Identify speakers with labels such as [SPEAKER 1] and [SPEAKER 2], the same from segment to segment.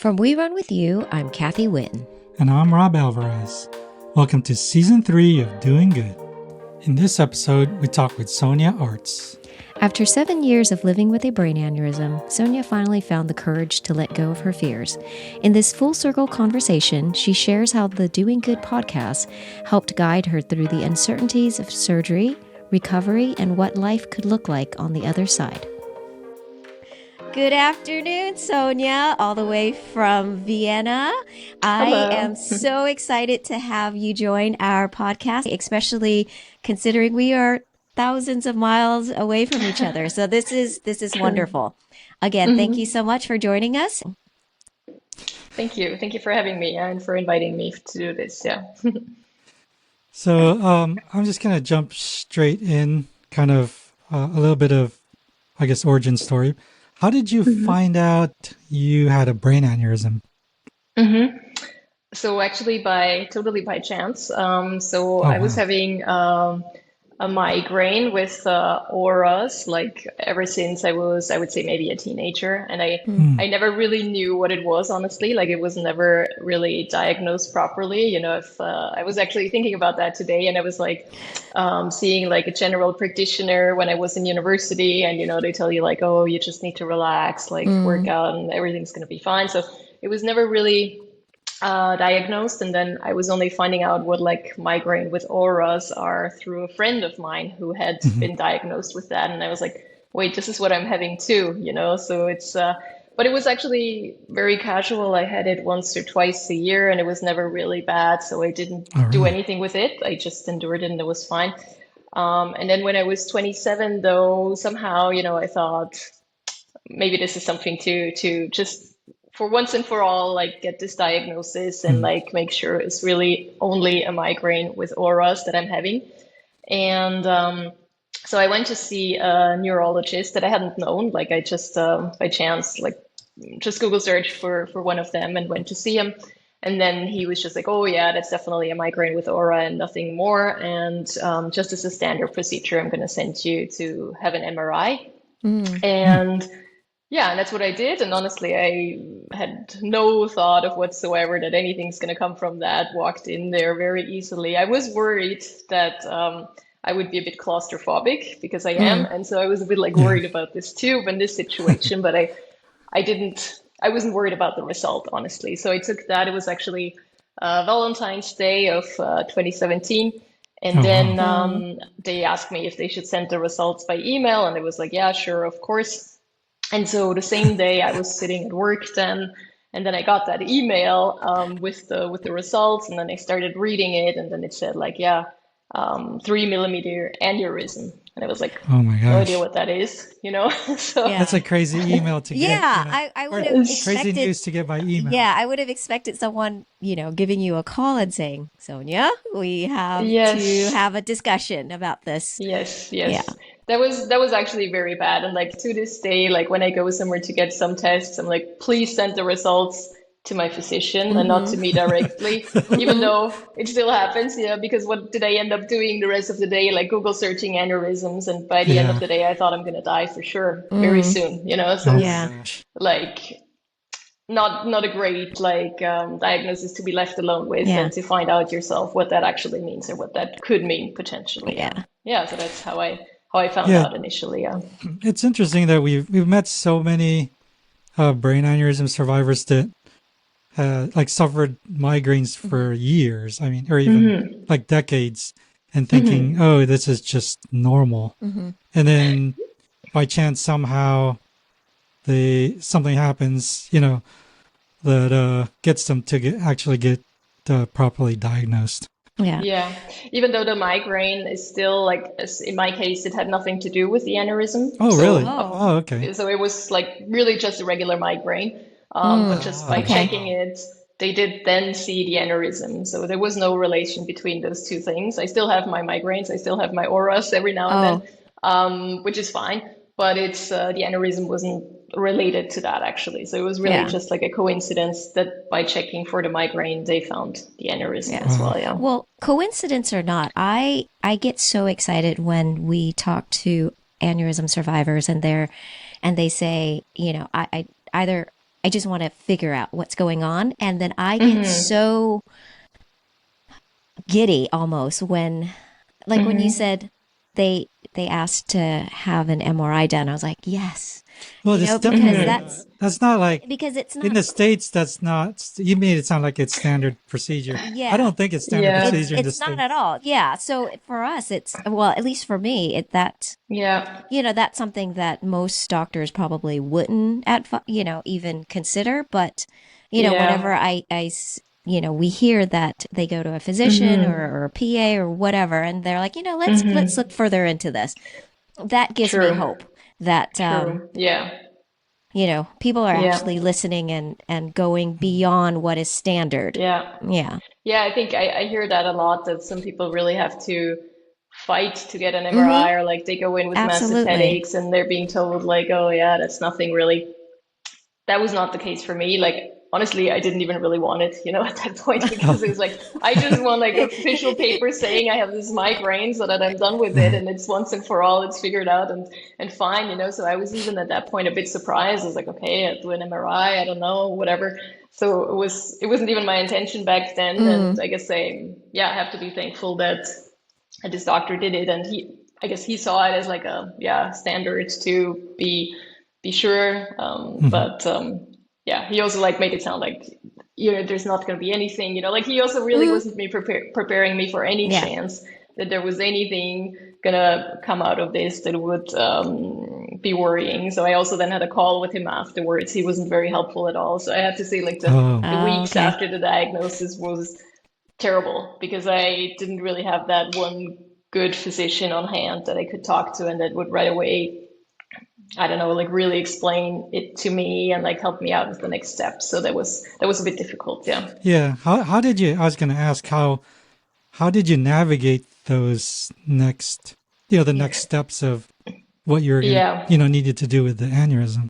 [SPEAKER 1] From We Run With You, I'm Kathy Witten.
[SPEAKER 2] And I'm Rob Alvarez. Welcome to Season 3 of Doing Good. In this episode, we talk with Sonia Arzt.
[SPEAKER 1] After 7 years of living with a brain aneurysm, Sonia finally found the courage to let go of her fears. In this full circle conversation, she shares how the Doing Good podcast helped guide her through the uncertainties of surgery, recovery, and what life could look like on the other side. Good afternoon, Sonia, all the way from Vienna.
[SPEAKER 3] Hello.
[SPEAKER 1] I am so excited to have you join our podcast, especially considering we are thousands of miles away from each other. So this is wonderful. Again, thank you so much for joining us.
[SPEAKER 3] Thank you. Thank you for having me and for inviting me to do this. Yeah.
[SPEAKER 2] So I'm just going to jump straight in, kind of a little bit of, I guess, origin story. How did you find out you had a brain aneurysm?
[SPEAKER 3] So actually totally by chance. I was
[SPEAKER 2] Wow.
[SPEAKER 3] having a migraine with auras like ever since I would say maybe a teenager. And I never really knew what it was, honestly. Like it was never really diagnosed properly. You know, if I was actually thinking about that today, and I was like seeing like a general practitioner when I was in university, and you know, they tell you like, oh, you just need to relax, like work out and everything's gonna be fine. So it was never really diagnosed, and then I was only finding out what like migraine with auras are through a friend of mine who had been diagnosed with that, and I was like, wait, this is what I'm having too, you know? So it's but it was actually very casual. I had it once or twice a year, and it was never really bad, so I didn't
[SPEAKER 2] Oh,
[SPEAKER 3] do
[SPEAKER 2] really?
[SPEAKER 3] anything with it. I just endured it, and it was fine. And then when I was 27, though, somehow, you know, I thought maybe this is something to just for once and for all, like get this diagnosis and like make sure it's really only a migraine with auras that I'm having. And so I went to see a neurologist that I hadn't known. Like I just by chance, like just Google searched for one of them and went to see him. And then he was just like, oh yeah, that's definitely a migraine with aura and nothing more. And just as a standard procedure, I'm going to send you to have an MRI. And yeah, and that's what I did. And honestly, I had no thought of whatsoever that anything's going to come from that. Walked in there very easily. I was worried that I would be a bit claustrophobic because I am. And so I was a bit like
[SPEAKER 2] Yeah.
[SPEAKER 3] worried about this tube and this situation, but I wasn't worried about the result, honestly. So I took that. It was actually Valentine's Day of 2017. And
[SPEAKER 2] Oh,
[SPEAKER 3] then
[SPEAKER 2] wow.
[SPEAKER 3] they asked me if they should send the results by email. And it was like, yeah, sure, of course. And so the same day I was sitting at work then, and then I got that email with the results, and then I started reading it, and then it said like, yeah, 3 millimeter aneurysm, and I was like,
[SPEAKER 2] Oh my
[SPEAKER 3] no idea
[SPEAKER 2] gosh.
[SPEAKER 3] what that is, you know? So
[SPEAKER 1] Yeah.
[SPEAKER 2] That's a crazy email to get,
[SPEAKER 1] I
[SPEAKER 2] or
[SPEAKER 1] would have
[SPEAKER 3] it's
[SPEAKER 2] crazy
[SPEAKER 1] expected,
[SPEAKER 2] news to get by email.
[SPEAKER 1] I would have expected someone, giving you a call and saying, Sonia, we have to
[SPEAKER 3] yes.
[SPEAKER 1] have a discussion about this.
[SPEAKER 3] Yes,
[SPEAKER 1] Yeah.
[SPEAKER 3] yes. That was actually very bad. And like to this day, like when I go somewhere to get some tests, I'm like, please send the results to my physician and not to me directly, even though it still happens, yeah, because what did I end up doing the rest of the day? Like Google searching aneurysms, and by the end of
[SPEAKER 2] Yeah.
[SPEAKER 3] the day, I thought I'm gonna die for sure very soon, you know?
[SPEAKER 2] Oh
[SPEAKER 3] So
[SPEAKER 2] my
[SPEAKER 1] Yeah.
[SPEAKER 2] gosh.
[SPEAKER 3] like not a great like diagnosis to be left alone with
[SPEAKER 1] Yeah.
[SPEAKER 3] and to find out yourself what that actually means or what that could mean potentially.
[SPEAKER 1] Yeah.
[SPEAKER 3] Yeah, so that's how I found
[SPEAKER 2] Yeah.
[SPEAKER 3] out initially. Yeah.
[SPEAKER 2] It's interesting that we've met so many brain aneurysm survivors that like suffered migraines for years. I mean, or even like decades, and thinking, oh, this is just normal. And then by chance, somehow something happens, that gets them to actually get properly diagnosed.
[SPEAKER 1] Yeah.
[SPEAKER 3] Yeah. Even though the migraine is still like, in my case, it had nothing to do with the aneurysm.
[SPEAKER 2] Oh, really?
[SPEAKER 1] Oh.
[SPEAKER 2] Oh, okay.
[SPEAKER 3] So it was like really just a regular migraine. But just by
[SPEAKER 1] Okay.
[SPEAKER 3] checking it, they did then see the aneurysm. So there was no relation between those two things. I still have my migraines. I still have my auras every now and then, which is fine. But it's the aneurysm wasn't related to that actually. So it was really
[SPEAKER 1] Yeah.
[SPEAKER 3] just like a coincidence that by checking for the migraine, they found the aneurysm
[SPEAKER 1] Yeah.
[SPEAKER 3] as well. Yeah.
[SPEAKER 1] Well, coincidence or not, I get so excited when we talk to aneurysm survivors and they say, I either I just want to figure out what's going on. And then I get so giddy almost when, like when you said they asked to have an MRI done. I was like, yes,
[SPEAKER 2] Well,
[SPEAKER 1] you
[SPEAKER 2] it's
[SPEAKER 1] know, because
[SPEAKER 2] definitely that's not like
[SPEAKER 1] because it's
[SPEAKER 2] in
[SPEAKER 1] not.
[SPEAKER 2] the States. That's not. You made it sound like it's standard procedure. I
[SPEAKER 1] Yeah,
[SPEAKER 2] don't think it's standard
[SPEAKER 3] Yeah.
[SPEAKER 2] procedure in the
[SPEAKER 1] it's not at
[SPEAKER 2] States.
[SPEAKER 1] all. Yeah. So for us, it's, well, at least for me, that,
[SPEAKER 3] Yeah.
[SPEAKER 1] you know, that's something that most doctors probably wouldn't you know, even consider. But, you know, whenever
[SPEAKER 3] Yeah.
[SPEAKER 1] you know, we hear that they go to a physician or a PA or whatever, and they're like, you know, let's look further into this. That gives me
[SPEAKER 3] True.
[SPEAKER 1] hope that,
[SPEAKER 3] True. Yeah.
[SPEAKER 1] you know, people are
[SPEAKER 3] Yeah.
[SPEAKER 1] actually listening and going beyond what is standard.
[SPEAKER 3] Yeah.
[SPEAKER 1] Yeah.
[SPEAKER 3] Yeah, I think I hear that a lot, that some people really have to fight to get an MRI, or like they go in with massive
[SPEAKER 1] Absolutely.
[SPEAKER 3] headaches and they're being told like, oh yeah, that's nothing really. That was not the case for me. Like, honestly, I didn't even really want it, at that point, because it was like, I just want like official paper saying I have this migraine so that I'm done with it and it's once and for all, it's figured out and fine, So I was even at that point a bit surprised. I was like, okay, I'll do an MRI, I don't know, whatever. So it wasn't even my intention back then. And I guess I have to be thankful that this doctor did it, and I guess he saw it as like a standard to be sure. But yeah, he also like made it sound like there's not going to be anything. Like he also really wasn't preparing me for any
[SPEAKER 1] Yeah.
[SPEAKER 3] chance that there was anything gonna come out of this that would be worrying. So I also then had a call with him afterwards. He wasn't very helpful at all. So I have to say, like the weeks
[SPEAKER 1] Okay.
[SPEAKER 3] after the diagnosis was terrible, because I didn't really have that one good physician on hand that I could talk to and that would right away, I don't know, like really explain it to me and like help me out with the next step. So that was a bit difficult. Yeah.
[SPEAKER 2] Yeah. How did you? I was going to ask how did you navigate those next the next steps of what you're
[SPEAKER 3] Yeah.
[SPEAKER 2] needed to do with the aneurysm?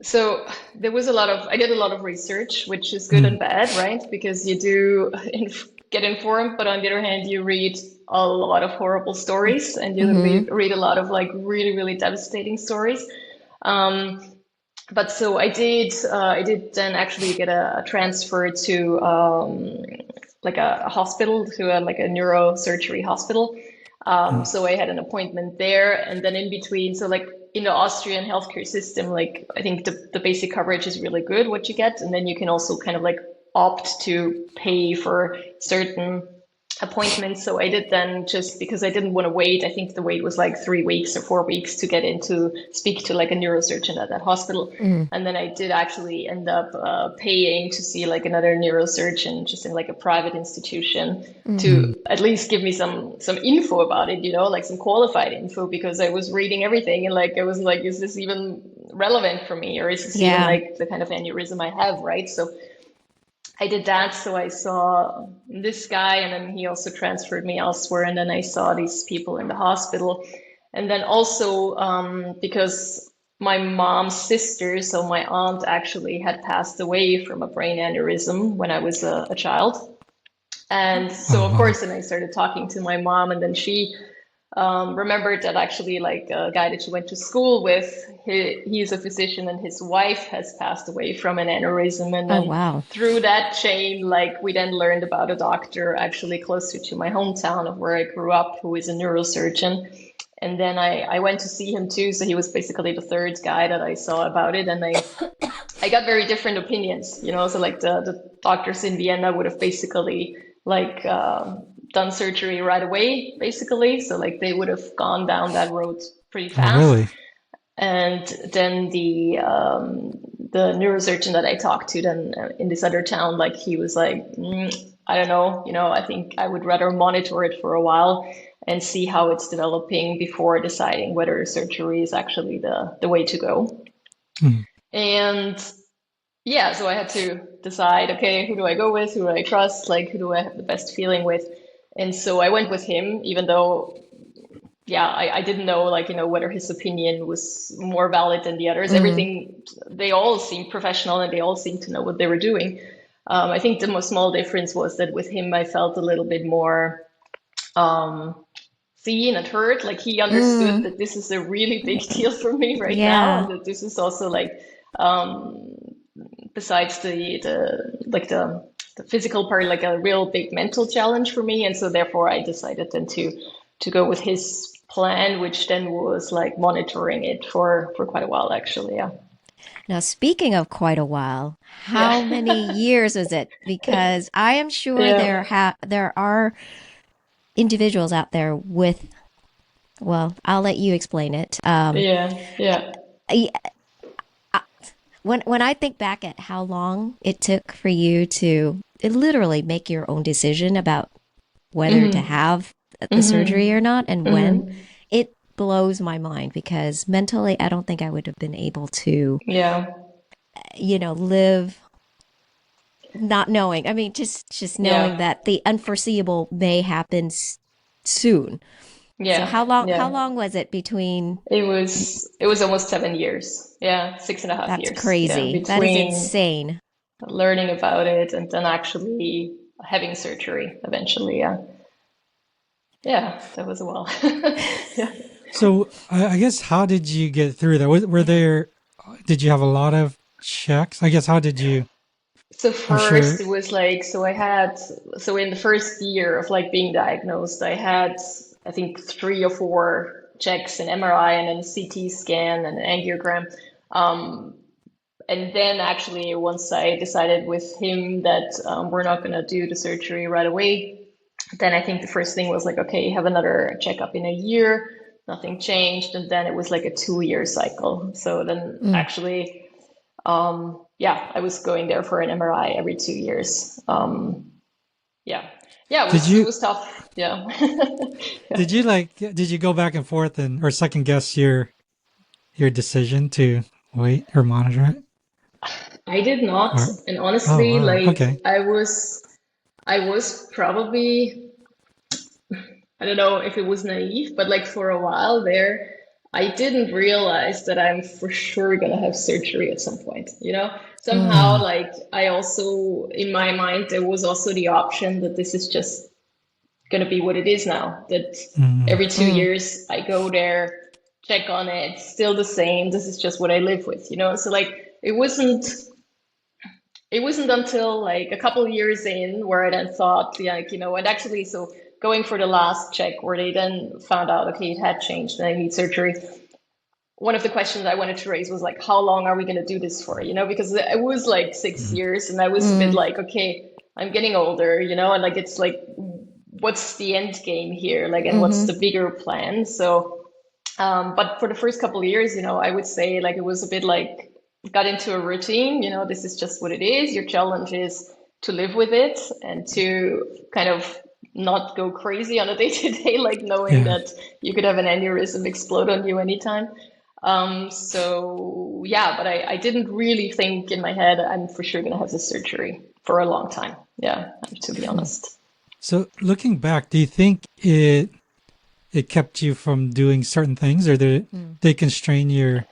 [SPEAKER 3] So there was I did a lot of research, which is good and bad, right? Because you do get informed, but on the other hand, you read a lot of horrible stories and you read a lot of like really, really devastating stories. But so I did then actually get a transfer to like a hospital, to like a neurosurgery hospital. So I had an appointment there, and then in between, so like in the Austrian healthcare system, like I think the basic coverage is really good what you get, and then you can also kind of like opt to pay for certain appointments. So I did then, just because I didn't want to wait. I think the wait was like 3 weeks or 4 weeks to get in to speak to like a neurosurgeon at that hospital. And then I did actually end up paying to see like another neurosurgeon just in like a private institution to at least give me some info about it, like some qualified info, because I was reading everything and like I was like, is this even relevant for me, or is this even like the kind of aneurysm I have, right? So I did that. So I saw this guy, and then he also transferred me elsewhere. And then I saw these people in the hospital. And then also because my mom's sister, so my aunt, actually had passed away from a brain aneurysm when I was a child. And so, of course, then I started talking to my mom, and then she remembered that actually like a guy that she went to school with, he's a physician and his wife has passed away from an aneurysm. And then through that chain, like we then learned about a doctor actually closer to my hometown of where I grew up, who is a neurosurgeon. And then I went to see him too. So he was basically the third guy that I saw about it. And I got very different opinions, so like the doctors in Vienna would have basically like done surgery right away, basically. So like they would have gone down that road pretty fast.
[SPEAKER 2] Oh, really?
[SPEAKER 3] And then the neurosurgeon that I talked to then in this other town, like he was like, I don't know, I think I would rather monitor it for a while and see how it's developing before deciding whether surgery is actually the way to go. And yeah, so I had to decide, okay, who do I go with? Who do I trust? Like, who do I have the best feeling with? And so I went with him, even though, I didn't know, like, whether his opinion was more valid than the others. Everything, they all seemed professional and they all seemed to know what they were doing. I think the most small difference was that with him, I felt a little bit more seen and heard. Like he understood that this is a really big deal for me right now, and that this is also like besides the physical part, like a real big mental challenge for me. And so therefore I decided then to go with his plan, which then was like monitoring it for quite a while, actually. Yeah.
[SPEAKER 1] Now, speaking of quite a while, how
[SPEAKER 3] Yeah.
[SPEAKER 1] many years was it? Because I am sure
[SPEAKER 3] Yeah.
[SPEAKER 1] there are individuals out there with, well, I'll let you explain it.
[SPEAKER 3] Yeah. Yeah.
[SPEAKER 1] I- when I think back at how long it took for you to literally make your own decision about whether to
[SPEAKER 3] Hmm.
[SPEAKER 1] have the surgery or
[SPEAKER 3] Hmm.
[SPEAKER 1] not and when,
[SPEAKER 3] Hmm.
[SPEAKER 1] it blows my mind because mentally I don't think I would have been able to,
[SPEAKER 3] Yeah.
[SPEAKER 1] live not knowing. I mean, just knowing
[SPEAKER 3] Yeah.
[SPEAKER 1] that the unforeseeable may happen soon. So
[SPEAKER 3] Yeah.
[SPEAKER 1] how
[SPEAKER 3] Yeah.
[SPEAKER 1] long was it between?
[SPEAKER 3] It was almost 7 years. Yeah, 6.5
[SPEAKER 1] That's
[SPEAKER 3] years. Yeah,
[SPEAKER 1] crazy. That is
[SPEAKER 3] between
[SPEAKER 1] insane.
[SPEAKER 3] learning about it and then actually having surgery eventually. Yeah. Yeah, that was a while. Yeah.
[SPEAKER 2] So I guess how did you get through that? Were there? Did you have a lot of checks? I guess how did you?
[SPEAKER 3] So
[SPEAKER 2] I'm
[SPEAKER 3] first
[SPEAKER 2] sure.
[SPEAKER 3] it was like, so in the first year of like being diagnosed, I had, I think, 3 or 4 checks, an MRI and then a CT scan and an angiogram. And then actually, once I decided with him that we're not going to do the surgery right away, then I think the first thing was like, okay, have another checkup in a year. Nothing changed. And then it was like a 2-year cycle. So then
[SPEAKER 1] Mm.
[SPEAKER 3] actually, yeah, I was going there for an MRI every 2 years. Yeah. Yeah,
[SPEAKER 2] Did
[SPEAKER 3] it
[SPEAKER 2] you?
[SPEAKER 3] was tough. Yeah.
[SPEAKER 2] Did you like? Did you go back and forth and or second guess your decision to wait or monitor it?
[SPEAKER 3] I did not.
[SPEAKER 2] Or
[SPEAKER 3] And
[SPEAKER 2] oh
[SPEAKER 3] honestly,
[SPEAKER 2] wow,
[SPEAKER 3] like
[SPEAKER 2] okay.
[SPEAKER 3] I was probably, I don't know if it was naive, but like for a while there, I didn't realize that I'm for sure gonna have surgery at some point, you know?
[SPEAKER 1] Mm.
[SPEAKER 3] Somehow, like I also, in my mind, there was also the option that this is just gonna be what it is now. That
[SPEAKER 2] Mm,
[SPEAKER 3] every two
[SPEAKER 1] Mm.
[SPEAKER 3] years I go there, check on it, still the same. This is just what I live with, you know? So like it wasn't until like a couple of years in where I then thought, yeah, like, and actually, so going for the last check where they then found out, okay, it had changed and I need surgery. One of the questions I wanted to raise was like, how long are we going to do this for? Because it was like 6 years and I was a bit
[SPEAKER 1] Mm.
[SPEAKER 3] like, okay, I'm getting older, and like, it's like, what's the end game here? Like, and what's
[SPEAKER 1] Mm-hmm.
[SPEAKER 3] the bigger plan? So, but for the first couple of years, I would say like it was a bit like got into a routine, this is just what it is. Your challenge is to live with it and to kind of not go crazy on a day to day, like knowing
[SPEAKER 2] yeah.
[SPEAKER 3] that you could have an aneurysm explode on you anytime. So yeah, but I didn't really think in my head I'm for sure gonna have this surgery for a long time. Yeah, to be honest.
[SPEAKER 2] So looking back, do you think it kept you from doing certain things, or did
[SPEAKER 1] Mm.
[SPEAKER 2] they constrain your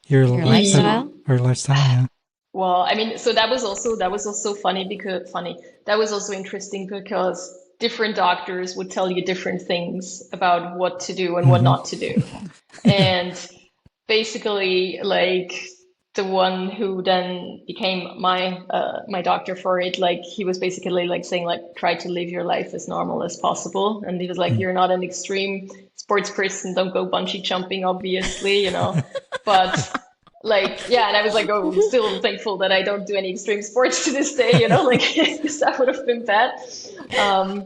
[SPEAKER 1] Your
[SPEAKER 3] E-
[SPEAKER 1] lifestyle?
[SPEAKER 2] or lifestyle? Yeah.
[SPEAKER 3] Well, I mean, so that was also funny. That was also interesting because different doctors would tell you different things about what to do and what
[SPEAKER 2] Hmm.
[SPEAKER 3] not to do.
[SPEAKER 2] Yeah.
[SPEAKER 3] And basically, like the one who then became my doctor for it, like he was basically like saying like try to live your life as normal as possible. And he was like,
[SPEAKER 2] Mm.
[SPEAKER 3] you're not an extreme sports person, don't go bungee jumping, obviously. But like, yeah, and I was like, oh, I'm still thankful that I don't do any extreme sports to this day, like, because that would have been bad. Um,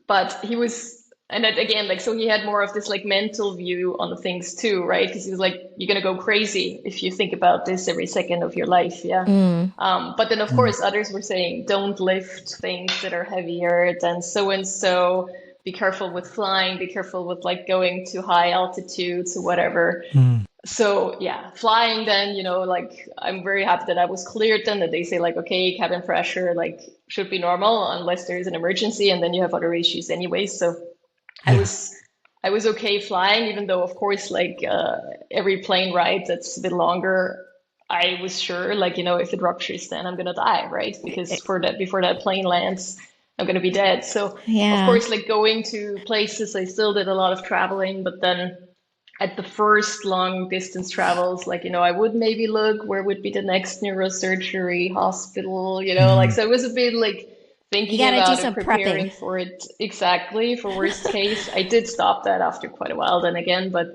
[SPEAKER 3] but he was, and that again, like, so he had more of this like mental view on the things too, right? Because he was like, you're gonna go crazy if you think about this every second of your life, yeah.
[SPEAKER 1] Mm.
[SPEAKER 3] But then of
[SPEAKER 2] Mm.
[SPEAKER 3] course others were saying, don't lift things that are heavier than so and so. Be careful with flying. Be careful with like going to high altitudes or whatever.
[SPEAKER 2] Mm.
[SPEAKER 3] So yeah, flying then, like I'm very happy that I was cleared then that they say like, okay, cabin pressure like should be normal unless there is an emergency and then you have other issues anyway. So I
[SPEAKER 2] Yeah.
[SPEAKER 3] was I was okay flying, even though of course like every plane ride that's a bit longer, I was sure like, if it ruptures then I'm gonna die, right? Because for that before that plane lands, I'm gonna be dead. So of
[SPEAKER 1] Yeah.
[SPEAKER 3] course like going to places, I still did a lot of traveling, but then at the first long distance travels, like, I would maybe look where would be the next neurosurgery hospital, like, so it was a bit like
[SPEAKER 1] You
[SPEAKER 3] thinking
[SPEAKER 1] got to do
[SPEAKER 3] about it,
[SPEAKER 1] some
[SPEAKER 3] preparing
[SPEAKER 1] prepping.
[SPEAKER 3] for it exactly for worst case. I did stop that after quite a while then again, but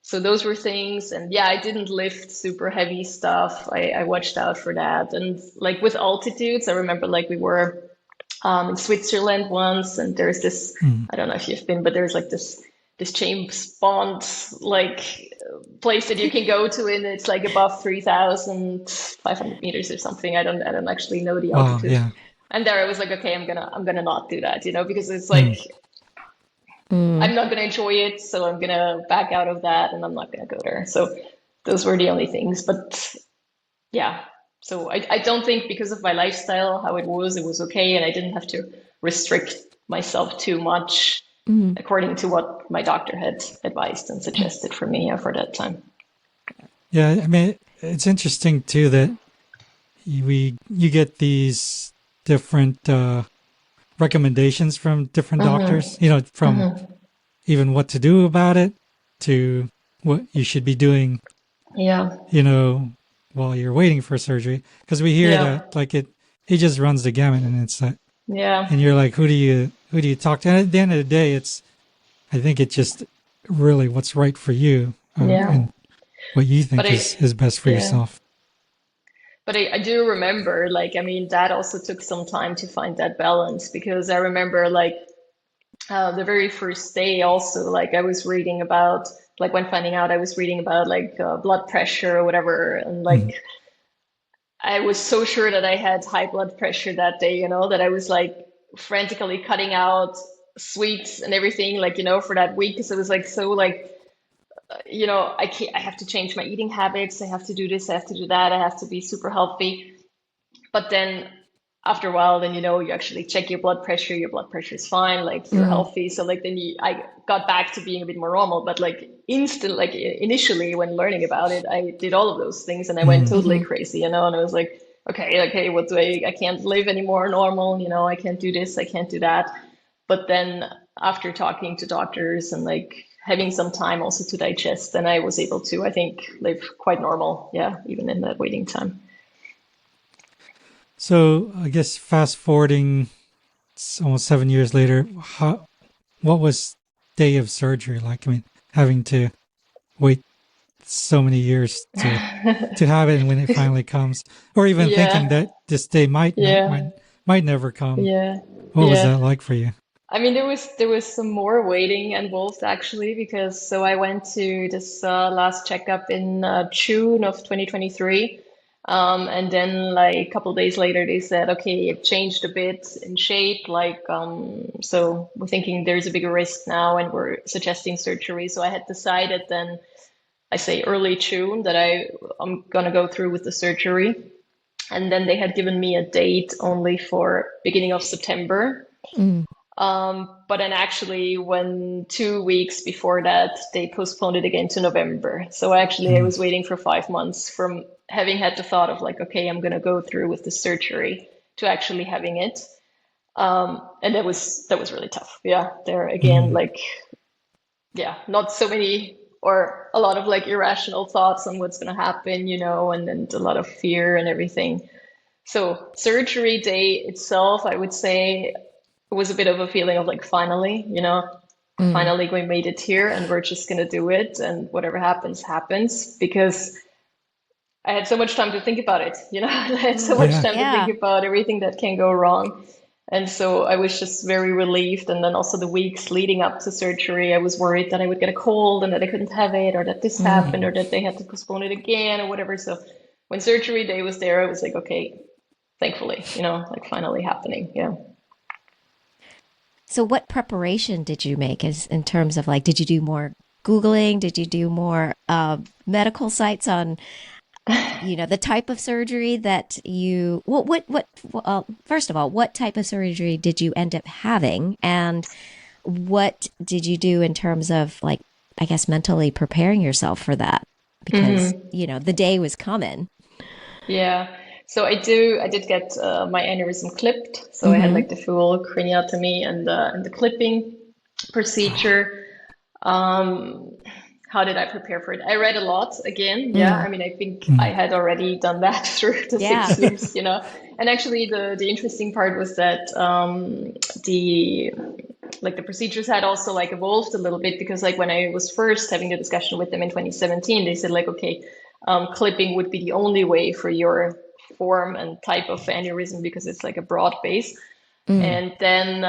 [SPEAKER 3] so those were things. And yeah, I didn't lift super heavy stuff. I watched out for that. And like with altitudes, I remember like we were in Switzerland once, and there's this, I don't know if you've been, but there's like this James Bond like place that you can go to, and it's like above 3,500 meters or something. I don't actually know the
[SPEAKER 2] Wow.
[SPEAKER 3] altitude.
[SPEAKER 2] Yeah.
[SPEAKER 3] And there I was like, okay, I'm gonna not do that, because it's like I'm not gonna enjoy it, so I'm gonna back out of that, and I'm not gonna go there. So those were the only things. But yeah, so I don't think because of my lifestyle, how it was okay, and I didn't have to restrict myself too much according to what my doctor had advised and suggested for me for that time.
[SPEAKER 2] Yeah. I mean, it's interesting too that you get these different recommendations from different doctors, from even what to do about it to what you should be doing,
[SPEAKER 3] Yeah,
[SPEAKER 2] while you're waiting for surgery. Because we hear
[SPEAKER 3] yeah,
[SPEAKER 2] that like it just runs the gamut, and it's
[SPEAKER 3] yeah,
[SPEAKER 2] and you're like, who do you talk to? And at the end of the day, I think it's just really what's right for you,
[SPEAKER 3] yeah.
[SPEAKER 2] and what you
[SPEAKER 3] But
[SPEAKER 2] think is best for
[SPEAKER 3] yeah.
[SPEAKER 2] yourself.
[SPEAKER 3] But I do remember, like, I mean, that also took some time to find that balance, because I remember, like, the very first day also, like, I was reading about, like, when finding out, I was reading about, like, blood pressure or whatever. And,
[SPEAKER 2] Mm.
[SPEAKER 3] like, I was so sure that I had high blood pressure that day, that I was, like, frantically cutting out sweets and everything, like, for that week. Because it was, like, so, like, I can't, I have to change my eating habits. I have to do this, I have to do that. I have to be super healthy. But then after a while, then, you actually check your blood pressure is fine, like you're healthy. So like, then I got back to being a bit more normal, but like like initially when learning about it, I did all of those things and I went totally crazy, and I was like, okay, what do I can't live anymore normal, I can't do this, I can't do that. But then after talking to doctors and like having some time also to digest, then I was able to, I think, live quite normal. Yeah, even in that waiting time.
[SPEAKER 2] So I guess fast forwarding, it's almost 7 years later. What was day of surgery like? I mean, having to wait so many years to have it, and when it finally comes, or even thinking
[SPEAKER 3] Yeah,
[SPEAKER 2] that this day
[SPEAKER 3] yeah,
[SPEAKER 2] might never come.
[SPEAKER 3] yeah,
[SPEAKER 2] What was
[SPEAKER 3] yeah.
[SPEAKER 2] that like for you?
[SPEAKER 3] I mean, there was some more waiting involved actually, because so I went to this last checkup in June of 2023. And then like a couple of days later, they said, okay, it changed a bit in shape. Like, so we're thinking there's a bigger risk now, and we're suggesting surgery. So I had decided then, I say early June, that I'm gonna go through with the surgery. And then they had given me a date only for beginning of September. But then actually, when 2 weeks before that, they postponed it again to November. So actually, I
[SPEAKER 2] Mm.
[SPEAKER 3] was waiting for 5 months from having had the thought of like, okay, I'm going to go through with the surgery to actually having it. And that was really tough. Yeah, there again,
[SPEAKER 2] Mm.
[SPEAKER 3] like, yeah, not so many or a lot of like irrational thoughts on what's going to happen, and then a lot of fear and everything. So surgery day itself, I would say, it was a bit of a feeling of like, finally, finally we made it here and we're just going to do it, and whatever happens, happens, because I had so much time to think about it, I had so much
[SPEAKER 2] Yeah.
[SPEAKER 3] time to think
[SPEAKER 1] Yeah.
[SPEAKER 3] about everything that can go wrong. And so I was just very relieved. And then also the weeks leading up to surgery, I was worried that I would get a cold and that I couldn't have it, or that this happened, or that they had to postpone it again, or whatever. So when surgery day was there, I was like, okay, thankfully, like finally happening. Yeah.
[SPEAKER 1] So, what preparation did you make as in terms of like, did you do more Googling? Did you do more medical sites on, the type of surgery that you, first of all, what type of surgery did you end up having? And what did you do in terms of like, I guess, mentally preparing yourself for that? Because, the day was coming.
[SPEAKER 3] Yeah. So I did get my aneurysm clipped. So I had like the full craniotomy and the clipping procedure. Um, how did I prepare for it? I read a lot again. Yeah. I mean, I think I had already done that through the 6 years, and actually the interesting part was that, the procedures had also like evolved a little bit, because like when I was first having the discussion with them in 2017, they said like, okay, clipping would be the only way for your form and type of aneurysm, because it's like a broad base. And then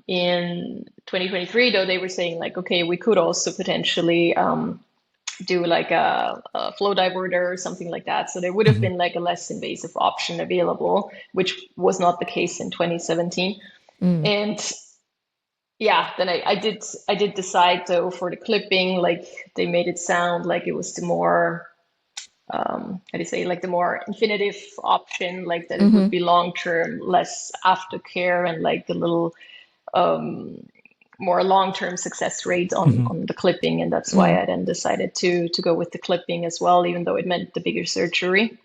[SPEAKER 3] in 2023, though, they were saying like, okay, we could also potentially do like a flow diverter or something like that. So there would have been like a less invasive option available, which was not the case in 2017. And yeah, then I did decide though for the clipping, like they made it sound like it was the more, how do you say, like the more infinitive option, like that it would be long term, less aftercare, and like the little more long term success rate on the clipping. And that's why I then decided to go with the clipping as well, even though it meant the bigger surgery.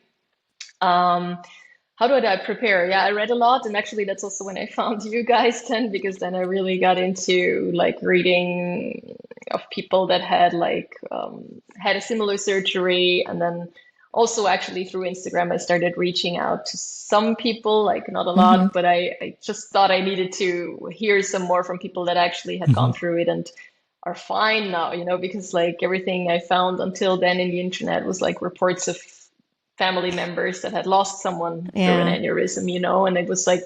[SPEAKER 3] How did I prepare? Yeah, I read a lot, and actually that's also when I found you guys then, because then I really got into like reading of people that had like had a similar surgery, and then also actually through Instagram I started reaching out to some people, like not a lot, but I just thought I needed to hear some more from people that actually had gone through it and are fine now, because like everything I found until then in the internet was like reports of family members that had lost someone through an aneurysm, and it was like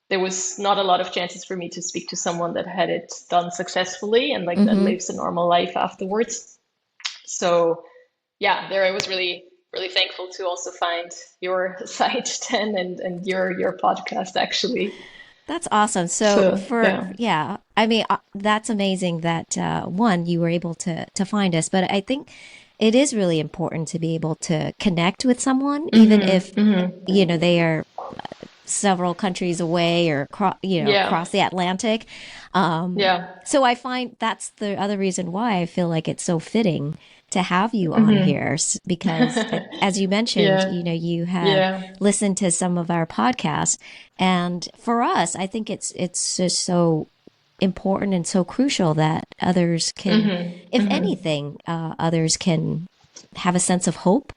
[SPEAKER 3] there was not a lot of chances for me to speak to someone that had it done successfully and like that lives a normal life afterwards. So yeah, there I was really, really thankful to also find your site then and your podcast actually.
[SPEAKER 1] That's awesome. So I mean, that's amazing that one, you were able to find us, but I think it is really important to be able to connect with someone, even if, they are several countries away or, across the Atlantic. So I find that's the other reason why I feel like it's so fitting to have you on here, because as you mentioned, you have listened to some of our podcasts, and for us, I think it's just so important and so crucial that others can, if anything, others can have a sense of hope,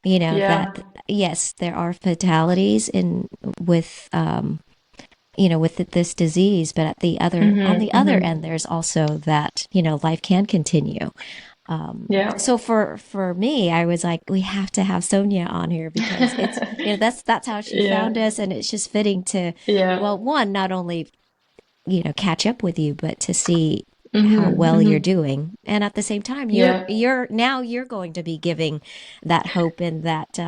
[SPEAKER 1] that yes, there are fatalities with this disease, but at the other, on the other end, there's also that, life can continue. So for me, I was like, we have to have Sonia on here, because it's, that's how she found us. And it's just fitting to, well, one, not only, catch up with you, but to see how well you're doing. And at the same time, you're going to be giving that hope, and that,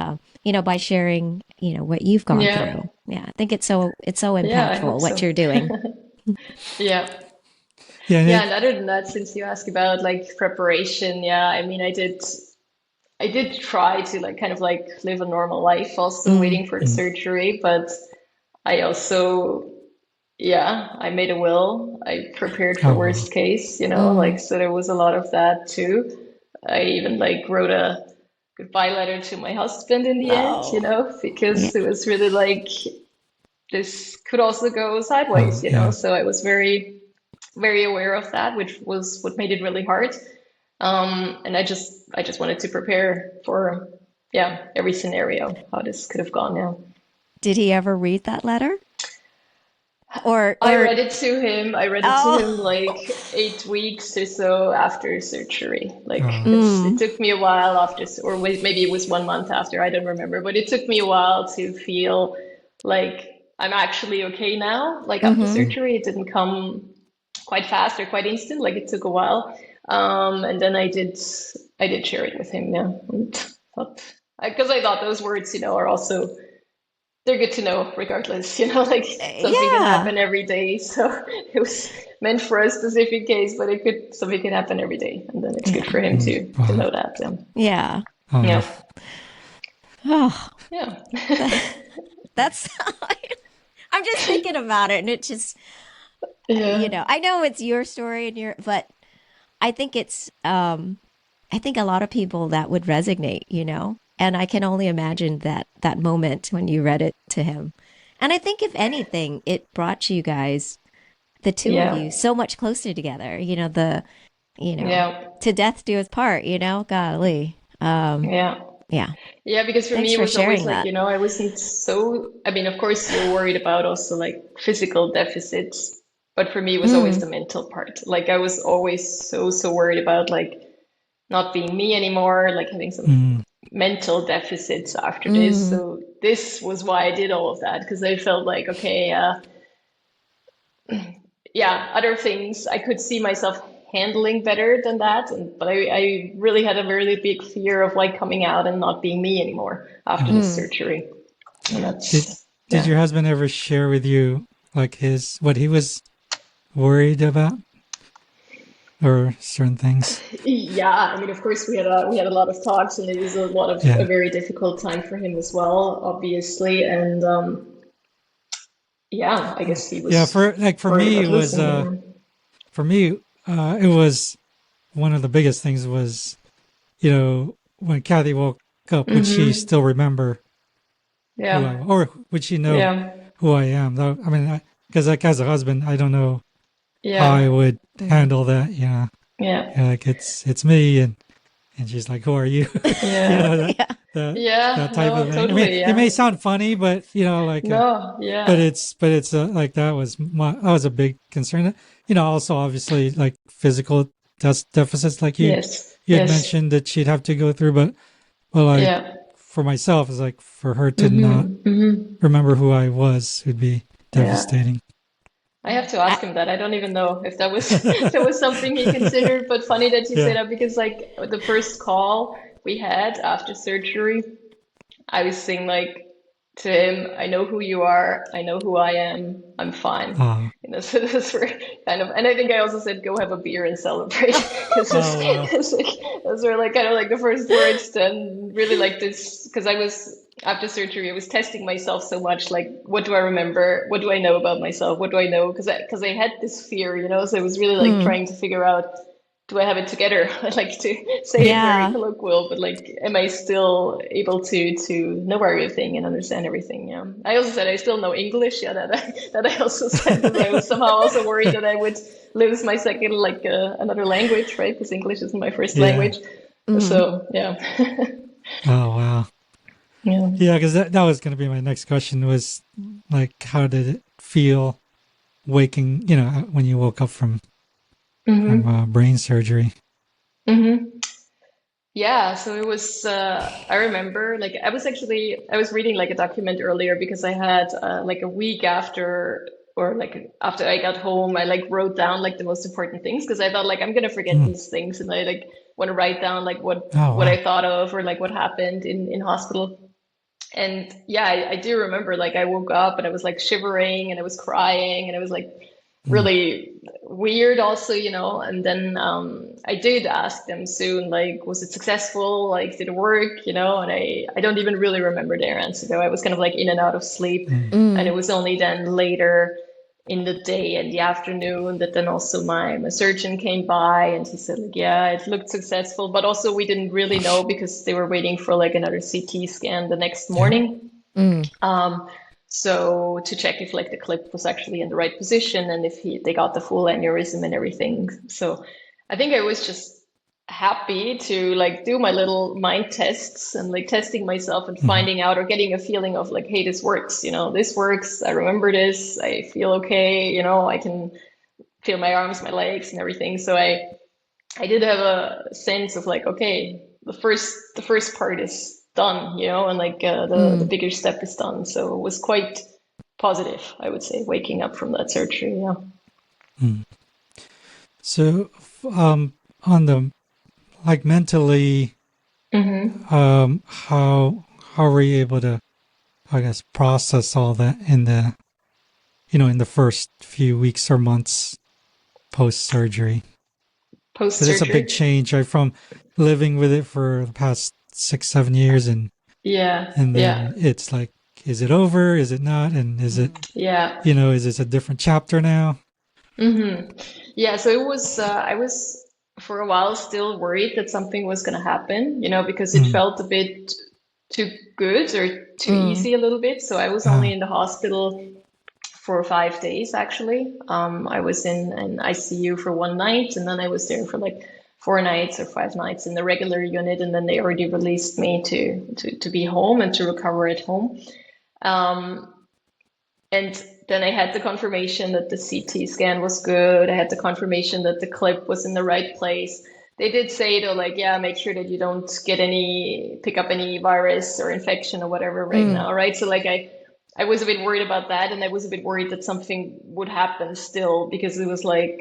[SPEAKER 1] by sharing, what you've gone through. Yeah. I think it's so impactful what you're doing.
[SPEAKER 3] And other than that, since you ask about like preparation, I mean, I did try to like kind of like live a normal life also waiting for the surgery, but I also, I made a will. I prepared for worst case, like, so there was a lot of that too. I even like wrote a goodbye letter to my husband in the end, because it was really like, this could also go sideways, so I was very, very aware of that, which was what made it really hard. And I just wanted to prepare for, every scenario, how this could have gone now.
[SPEAKER 1] Did he ever read that letter? Or
[SPEAKER 3] I read it to him. I read it to him like 8 weeks or so after surgery. Like it took me a while after, or maybe it was 1 month after. I don't remember, but it took me a while to feel like I'm actually okay now. Like after surgery, it didn't come quite fast or quite instant. Like it took a while. And then I did share it with him. Yeah, because I thought those words, are also, they're good to know regardless, like something can happen every day. So it was meant for a specific case, but something can happen every day. And then it's good for him to know that.
[SPEAKER 1] Yeah. That's, I'm just thinking about it, and it just, I know it's your story but I think it's, I think a lot of people that would resonate, and I can only imagine that moment when you read it to him. And I think if anything, it brought you guys, the two of you, so much closer together.
[SPEAKER 3] Yeah.
[SPEAKER 1] to death do us part, golly.
[SPEAKER 3] Yeah.
[SPEAKER 1] Yeah.
[SPEAKER 3] Yeah, because for
[SPEAKER 1] Thanks
[SPEAKER 3] me it
[SPEAKER 1] for
[SPEAKER 3] was always
[SPEAKER 1] sharing
[SPEAKER 3] like,
[SPEAKER 1] that.
[SPEAKER 3] I wasn't so, I mean, of course you're worried about also like physical deficits, but for me it was always the mental part. Like I was always so worried about like not being me anymore, like having some mental deficits after this. So this was why I did all of that, because I felt like, okay, yeah, other things I could see myself handling better than that. But I really had a really big fear of like coming out and not being me anymore after the surgery. And
[SPEAKER 2] Did
[SPEAKER 3] that's,
[SPEAKER 2] did
[SPEAKER 3] yeah.
[SPEAKER 2] your husband ever share with you like what he was worried about or certain things?
[SPEAKER 3] Yeah, I mean, of course, we had a lot of talks, and it was a
[SPEAKER 2] Yeah.
[SPEAKER 3] very difficult time for him as well, obviously. And yeah, I guess he
[SPEAKER 2] Yeah,
[SPEAKER 3] was
[SPEAKER 2] for
[SPEAKER 3] worried
[SPEAKER 2] me
[SPEAKER 3] about
[SPEAKER 2] it was
[SPEAKER 3] losing me.
[SPEAKER 2] it was one of the biggest things was, when Kathy woke up, would she
[SPEAKER 3] Mm-hmm.
[SPEAKER 2] still remember who I
[SPEAKER 3] Yeah,
[SPEAKER 2] was, or would she know
[SPEAKER 3] yeah,
[SPEAKER 2] who I am? Though I mean, because like as a husband, I don't know how I
[SPEAKER 3] yeah,
[SPEAKER 2] would handle that.
[SPEAKER 3] yeah,
[SPEAKER 2] Like it's me, and she's like, "Who are you?" you
[SPEAKER 3] yeah,
[SPEAKER 2] know that
[SPEAKER 1] Yeah.
[SPEAKER 2] that
[SPEAKER 3] yeah.
[SPEAKER 2] that type
[SPEAKER 3] No,
[SPEAKER 2] of thing. I mean,
[SPEAKER 3] totally.
[SPEAKER 2] it
[SPEAKER 3] Yeah.
[SPEAKER 2] may sound funny, but like,
[SPEAKER 3] No,
[SPEAKER 2] but
[SPEAKER 3] yeah.
[SPEAKER 2] it's like that was a big concern. Also obviously like physical deficits, like
[SPEAKER 3] Yes,
[SPEAKER 2] you had
[SPEAKER 3] yes,
[SPEAKER 2] mentioned that she'd have to go through, but like
[SPEAKER 3] yeah.
[SPEAKER 2] for myself, it's like for her to not
[SPEAKER 3] Mm-hmm. Mm-hmm.
[SPEAKER 2] remember who I was would be
[SPEAKER 3] Yeah.
[SPEAKER 2] devastating.
[SPEAKER 3] I have to
[SPEAKER 1] I,
[SPEAKER 3] ask him that. I don't even know if that was if that was something he considered, but funny that you say
[SPEAKER 2] Yeah.
[SPEAKER 3] that because like the first call we had after surgery, I was saying like to him, I know who you are, I know who I am, I'm fine.
[SPEAKER 2] Oh.
[SPEAKER 3] So those were kind of, and I think I also said, go have a beer and celebrate, because
[SPEAKER 2] Oh wow.
[SPEAKER 3] it's like, those were like kind of like the first words, and really like this, because I was, after surgery, I was testing myself so much, like, what do I remember? What do I know about myself? What do I know? Because I had this fear, so I was really like
[SPEAKER 1] mm,
[SPEAKER 3] trying to figure out, do I have it together? I like to say it very
[SPEAKER 1] yeah.
[SPEAKER 3] colloquial, but like, am I still able to know everything and understand everything? Yeah. I also said I still know English. Yeah, that I also said, because I was somehow also worried that I would lose my second, like another language, right? Because English isn't my first
[SPEAKER 2] Yeah.
[SPEAKER 3] language. So yeah,
[SPEAKER 2] Oh wow.
[SPEAKER 3] yeah.
[SPEAKER 2] Yeah, because that was going to be my next question was like, how did it feel waking, when you woke up from
[SPEAKER 3] Mm-hmm.
[SPEAKER 2] brain surgery?
[SPEAKER 3] Mm-hmm. Yeah, so it was, I remember, like, I was reading like a document earlier because I had like a week after, or like after I got home, I like wrote down like the most important things because I thought like I'm gonna forget
[SPEAKER 2] Hmm.
[SPEAKER 3] these things, and I like want to write down like
[SPEAKER 2] Oh
[SPEAKER 3] what
[SPEAKER 2] wow.
[SPEAKER 3] I thought of or like what happened in hospital. And yeah, I do remember like I woke up and I was like shivering and I was crying and I was like
[SPEAKER 2] Hmm.
[SPEAKER 3] really weird also, and then I did ask them soon, like, was it successful? Like, did it work? And I don't even really remember their answer though. I was kind of like in and out of sleep.
[SPEAKER 2] Hmm.
[SPEAKER 3] And it
[SPEAKER 1] Mm,
[SPEAKER 3] was only then later in the day and the afternoon that then also my surgeon came by and he said like, yeah, it looked successful, but also we didn't really know because they were waiting for like another CT scan the next
[SPEAKER 2] Yeah.
[SPEAKER 3] morning.
[SPEAKER 1] mm,
[SPEAKER 3] um, so to check if like the clip was actually in the right position and if they got the full aneurysm and everything. So I think I was just happy to like do my little mind tests and like testing myself and
[SPEAKER 2] Hmm.
[SPEAKER 3] finding out or getting a feeling of like, hey, this works, this works. I remember this. I feel okay. I can feel my arms, my legs and everything. So I did have a sense of like, okay, the first part is done, and like the
[SPEAKER 1] mm.
[SPEAKER 3] bigger step is done. So it was quite positive, I would say, waking up from that surgery. Yeah.
[SPEAKER 2] Hmm. So, on the like mentally,
[SPEAKER 3] Mm-hmm.
[SPEAKER 2] how were you able to, I guess, process all that in the first few weeks or months post surgery?
[SPEAKER 3] Post
[SPEAKER 2] Because it's a big
[SPEAKER 3] surgery.
[SPEAKER 2] change, right? From living with it for the past 6, 7 years,
[SPEAKER 3] Yeah.
[SPEAKER 2] and then
[SPEAKER 3] Yeah.
[SPEAKER 2] it's like, is it over? Is it not? And is it,
[SPEAKER 3] Yeah.
[SPEAKER 2] is this a different chapter now?
[SPEAKER 3] Mm-hmm. Yeah. So it was. I was for a while still worried that something was going to happen, because it
[SPEAKER 2] Mm.
[SPEAKER 3] felt a bit too good or too
[SPEAKER 1] Mm.
[SPEAKER 3] easy a little bit. So I was only
[SPEAKER 2] Ah.
[SPEAKER 3] in the hospital for 5 days, actually. I was in an ICU for one night, and then I was there for like 4 nights or 5 nights in the regular unit, and then they already released me to be home and to recover at home. And then I had the confirmation that the CT scan was good. I had the confirmation that the clip was in the right place. They did say though, like, yeah, make sure that you don't pick up any virus or infection or whatever right now, right? So like I was a bit worried about that, and I was a bit worried that something would happen still, because it was like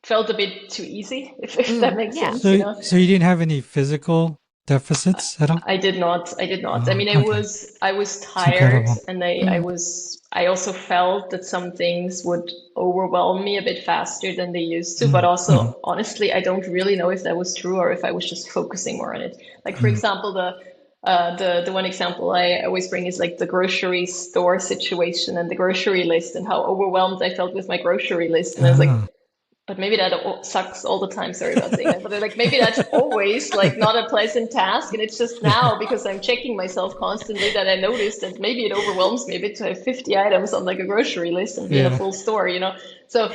[SPEAKER 3] felt a bit too easy, if that makes sense,
[SPEAKER 2] So,
[SPEAKER 3] you know?
[SPEAKER 2] so you didn't have any physical deficits at all?
[SPEAKER 3] I did not. I mean,
[SPEAKER 2] Okay.
[SPEAKER 3] I was
[SPEAKER 2] It's
[SPEAKER 3] tired,
[SPEAKER 2] incredible.
[SPEAKER 3] and I also felt that some things would overwhelm me a bit faster than they used to. But also, honestly, I don't really know if that was true or if I was just focusing more on it. Like, for example, the one example I always bring is like the grocery store situation and the grocery list, and how overwhelmed I felt with my grocery list. And I was like, but maybe that sucks all the time. Sorry about saying that, but like maybe that's always like not a pleasant task, and it's just now because I'm checking myself constantly that I noticed that maybe it overwhelms me a bit to have 50 items on like a grocery list and be in a full store, you know. So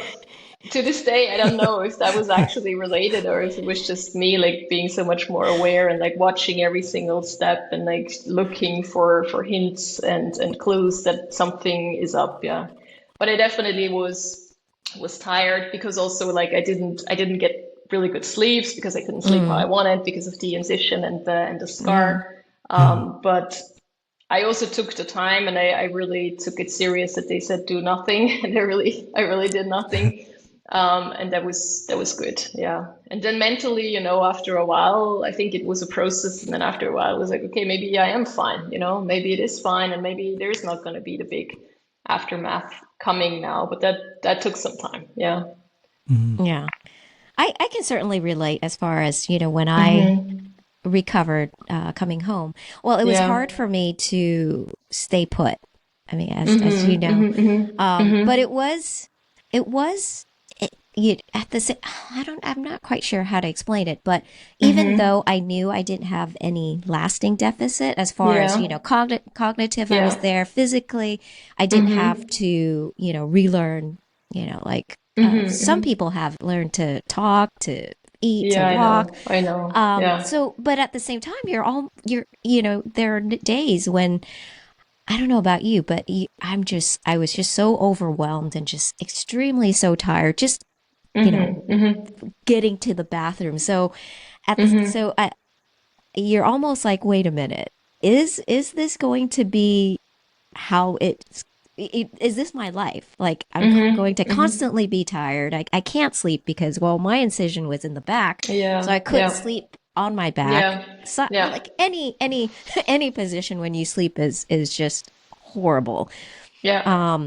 [SPEAKER 3] to this day, I don't know if that was actually related or if it was just me like being so much more aware and like watching every single step and like looking for hints and clues that something is up. Yeah, but I definitely was tired, because also like I didn't get really good sleeps because I couldn't sleep how I wanted because of the incision and the scar. But I also took the time, and I really took it serious that they said do nothing, and I really did nothing. And that was good. Yeah. And then mentally, you know, after a while, I think it was a process. And then after a while, it was like, okay, maybe I am fine, you know, maybe it is fine. And maybe there's not going to be the big aftermath coming now, but that took some time. Yeah.
[SPEAKER 1] Yeah. I can certainly relate as far as, when I recovered coming home. Well, it was
[SPEAKER 3] Yeah.
[SPEAKER 1] hard for me to stay put. I mean, as you know, but it was, at the same, I'm not quite sure how to explain it, but even though I knew I didn't have any lasting deficit as far as,
[SPEAKER 3] Yeah.
[SPEAKER 1] cognitive, I was
[SPEAKER 3] Yeah.
[SPEAKER 1] there physically. I didn't have to, relearn, like, some people have learned to talk, to eat, to
[SPEAKER 3] Yeah,
[SPEAKER 1] walk.
[SPEAKER 3] I know. Yeah.
[SPEAKER 1] So, but at the same time, there are days when, I don't know about you, but I was just so overwhelmed and just extremely so tired, just, getting to the bathroom. So you're almost like, wait a minute, is this going to be how is this my life? Like, I'm going to constantly be tired. I can't sleep because, well, my incision was in the back, so
[SPEAKER 3] Yeah.
[SPEAKER 1] I couldn't
[SPEAKER 3] Yeah.
[SPEAKER 1] sleep on my back.
[SPEAKER 3] Yeah.
[SPEAKER 1] So,
[SPEAKER 3] Yeah.
[SPEAKER 1] like, any position when you sleep is just horrible.
[SPEAKER 3] Yeah.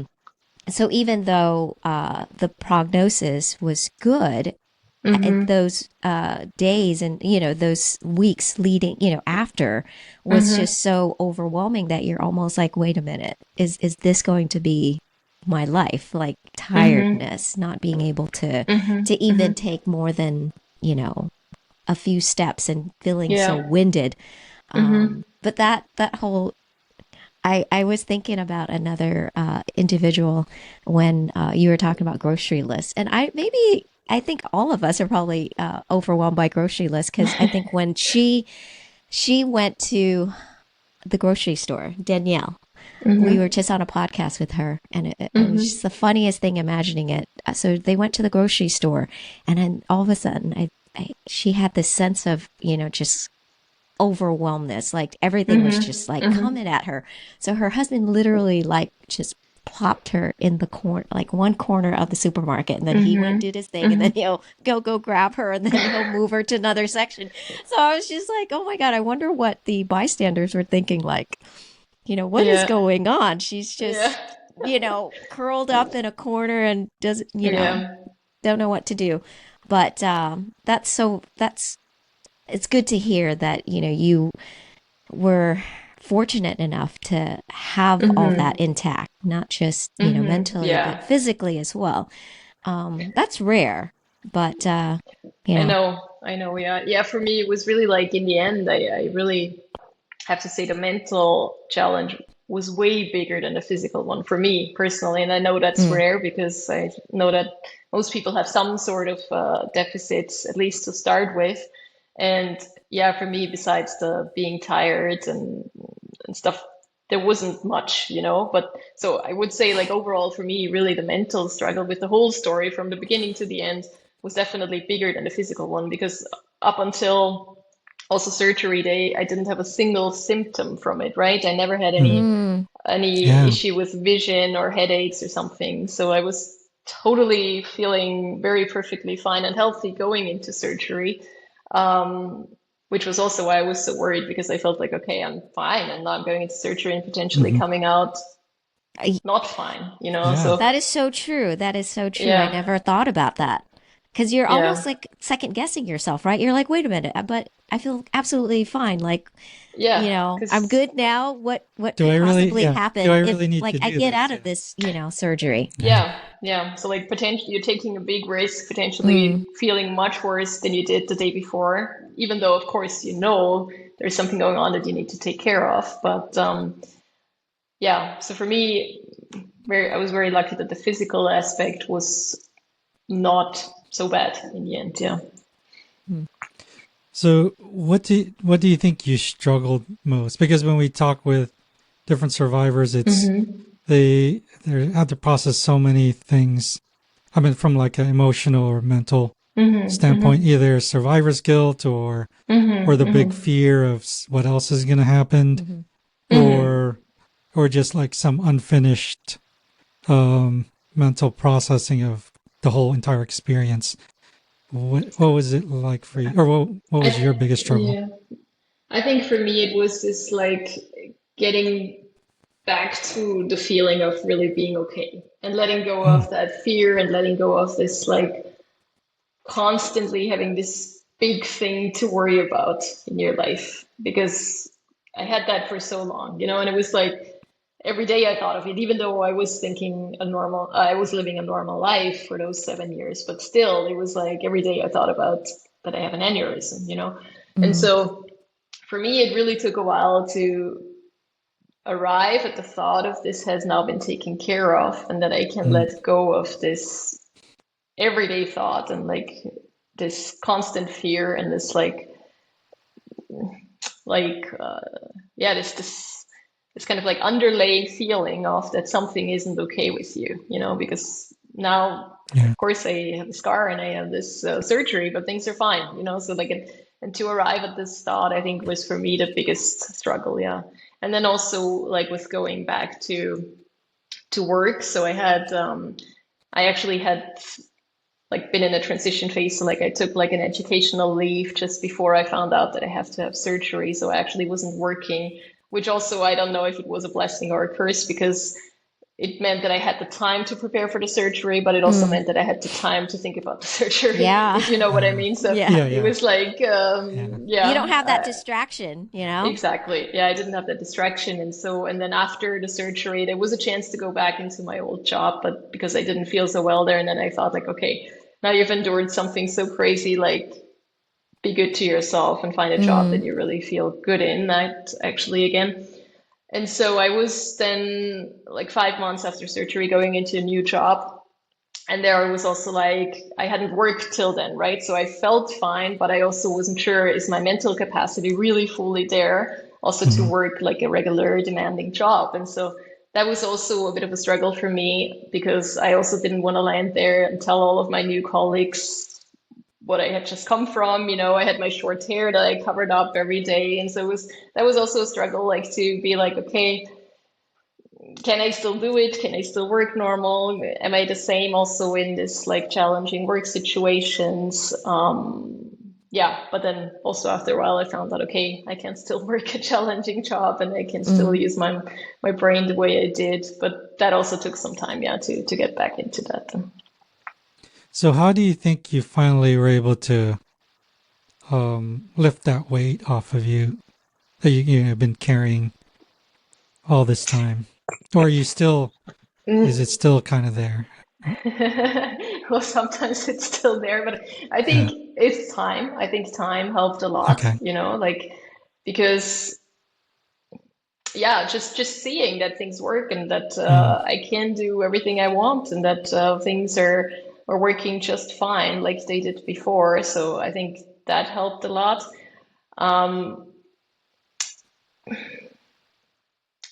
[SPEAKER 1] So even though the prognosis was good, those days and those weeks leading after was just so overwhelming that you're almost like, wait a minute, is this going to be my life? Like, tiredness, not being able to even take more than a few steps, and feeling so
[SPEAKER 3] Yeah.
[SPEAKER 1] winded. But that whole, I was thinking about another individual when you were talking about grocery lists, and I think all of us are probably overwhelmed by grocery lists, because I think when she went to the grocery store, Danielle, we were just on a podcast with her, and it was just the funniest thing imagining it. So they went to the grocery store, and then all of a sudden, she had this sense of just overwhelmness, like everything was just like coming at her. So her husband literally like just plopped her in the corner, like one corner of the supermarket, and then he went and did his thing, and then he'll go grab her, and then he'll move her to another section. So I was just like, oh my God, I wonder what the bystanders were thinking, like, what is
[SPEAKER 3] Yeah.
[SPEAKER 1] going on? She's just
[SPEAKER 3] Yeah.
[SPEAKER 1] curled up in a corner and doesn't
[SPEAKER 3] Yeah.
[SPEAKER 1] don't know what to do. But that's it's good to hear that you were fortunate enough to have all that intact, not just mentally,
[SPEAKER 3] Yeah.
[SPEAKER 1] but physically as well. That's rare, but
[SPEAKER 3] I know. Yeah. Yeah. For me, it was really like in the end, I really have to say the mental challenge was way bigger than the physical one for me personally. And I know that's rare because I know that most people have some sort of deficits, at least to start with. And yeah, for me, besides the being tired and stuff, there wasn't much, but so I would say like overall for me, really the mental struggle with the whole story from the beginning to the end was definitely bigger than the physical one, because up until also surgery day, I didn't have a single symptom from it, right? I never had any issue with vision or headaches or something. So I was totally feeling very perfectly fine and healthy going into surgery. Which was also why I was so worried, because I felt like, okay, I'm fine, and now I'm going into surgery and potentially coming out not fine, So
[SPEAKER 1] that is so true. That is so true.
[SPEAKER 3] Yeah.
[SPEAKER 1] I never thought about that. Because you're almost like second guessing yourself, right? You're like, wait a minute, but I feel absolutely fine. Like, I'm good now. What could possibly happen
[SPEAKER 2] do I really
[SPEAKER 1] if
[SPEAKER 2] need
[SPEAKER 1] like
[SPEAKER 2] to
[SPEAKER 1] I
[SPEAKER 2] do
[SPEAKER 1] get
[SPEAKER 2] this?
[SPEAKER 1] out of this, surgery?
[SPEAKER 3] Yeah. So like potentially you're taking a big risk, potentially feeling much worse than you did the day before, even though of course there's something going on that you need to take care of. But yeah, so for me, I was very lucky that the physical aspect was not so bad in the end. Yeah.
[SPEAKER 2] So what do you think you struggled most? Because when we talk with different survivors, it's they have to process so many things. I mean, from like an emotional or mental standpoint, either survivor's guilt or the big fear of what else is going to happen, or just like some unfinished mental processing of the whole entire experience. What was it like for you, or what was your biggest struggle?
[SPEAKER 3] Yeah. I think for me it was this like getting back to the feeling of really being okay and letting go of that fear and letting go of this like constantly having this big thing to worry about in your life, because I had that for so long, and it was like every day I thought of it, even though I was I was living a normal life for those 7 years, but still it was like every day I thought about that I have an aneurysm, And so for me, it really took a while to arrive at the thought of this has now been taken care of, and that I can let go of this everyday thought and like this constant fear and this this kind of like underlying feeling of that something isn't okay with you, because now of course I have a scar and I have this surgery, but things are fine, so like and to arrive at this thought, I think was for me the biggest struggle. And then also like with going back to work, so I actually had like been in a transition phase. So like I took like an educational leave just before I found out that I have to have surgery. So I actually wasn't working, which also I don't know if it was a blessing or a curse, because it meant that I had the time to prepare for the surgery, but it also meant that I had the time to think about the surgery, if you know what I mean. So it was like,
[SPEAKER 1] you don't have that distraction,
[SPEAKER 3] Exactly. Yeah, I didn't have that distraction. And then after the surgery, there was a chance to go back into my old job, but because I didn't feel so well there, and then I thought like, okay, now you've endured something so crazy, like be good to yourself and find a job that you really feel good in, that actually again. And so I was then like 5 months after surgery going into a new job. And there I was also like, I hadn't worked till then, right? So I felt fine, but I also wasn't sure, is my mental capacity really fully there also to work like a regular demanding job? And so that was also a bit of a struggle for me, because I also didn't want to land there and tell all of my new colleagues what I had just come from. I had my short hair that I covered up every day. And so that was also a struggle, like to be like, okay, can I still do it? Can I still work normal? Am I the same also in this like challenging work situations? But then also after a while, I found that, okay, I can still work a challenging job and I can still use my brain the way I did. But that also took some time, to get back into that.
[SPEAKER 2] So how do you think you finally were able to lift that weight off of you that you've been carrying all this time? Or are you still, is it still kind of there?
[SPEAKER 3] Well, sometimes it's still there, but I think it's time. I think time helped a lot,
[SPEAKER 2] Okay.
[SPEAKER 3] like, because yeah, just seeing that things work and that I can do everything I want and that things are working just fine like they did before. So I think that helped a lot. Um,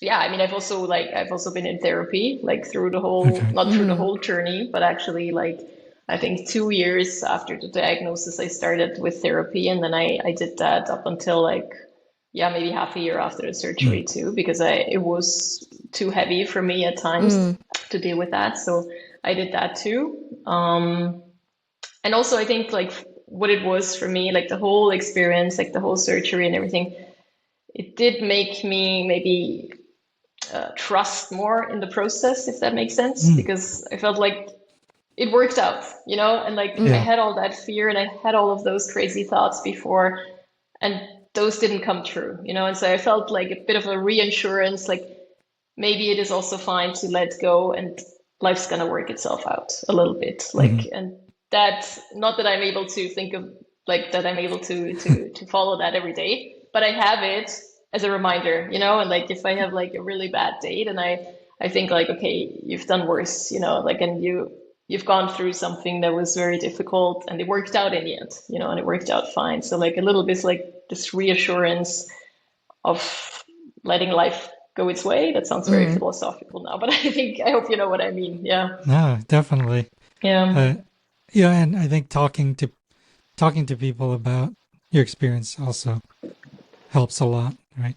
[SPEAKER 3] yeah, I mean, I've also been in therapy like through the whole,
[SPEAKER 2] Okay.
[SPEAKER 3] not through the whole journey, but actually like I think 2 years after the diagnosis, I started with therapy, and then I did that up until like, yeah, maybe half a year after the surgery too, because it was too heavy for me at times to deal with that. So I did that too. And also I think like what it was for me, like the whole experience, like the whole surgery and everything, it did make me maybe trust more in the process, if that makes sense, because I felt like it worked out, and like I
[SPEAKER 2] Yeah.
[SPEAKER 3] had all that fear and I had all of those crazy thoughts before, and those didn't come true, and so I felt like a bit of a reassurance, like maybe it is also fine to let go and life's gonna work itself out a little bit, like, and that's not that I'm able to think of like that I'm able to follow that every day, but I have it as a reminder, and like if I have like a really bad date and I think like, okay, you've done worse, like, and you've gone through something that was very difficult and it worked out in the end, and it worked out fine. So like a little bit like this reassurance of letting life go its way. That sounds very philosophical now, but I hope you know what I mean. Yeah.
[SPEAKER 2] No, definitely.
[SPEAKER 3] Yeah.
[SPEAKER 2] Yeah, and I think talking to people about your experience also helps a lot, right?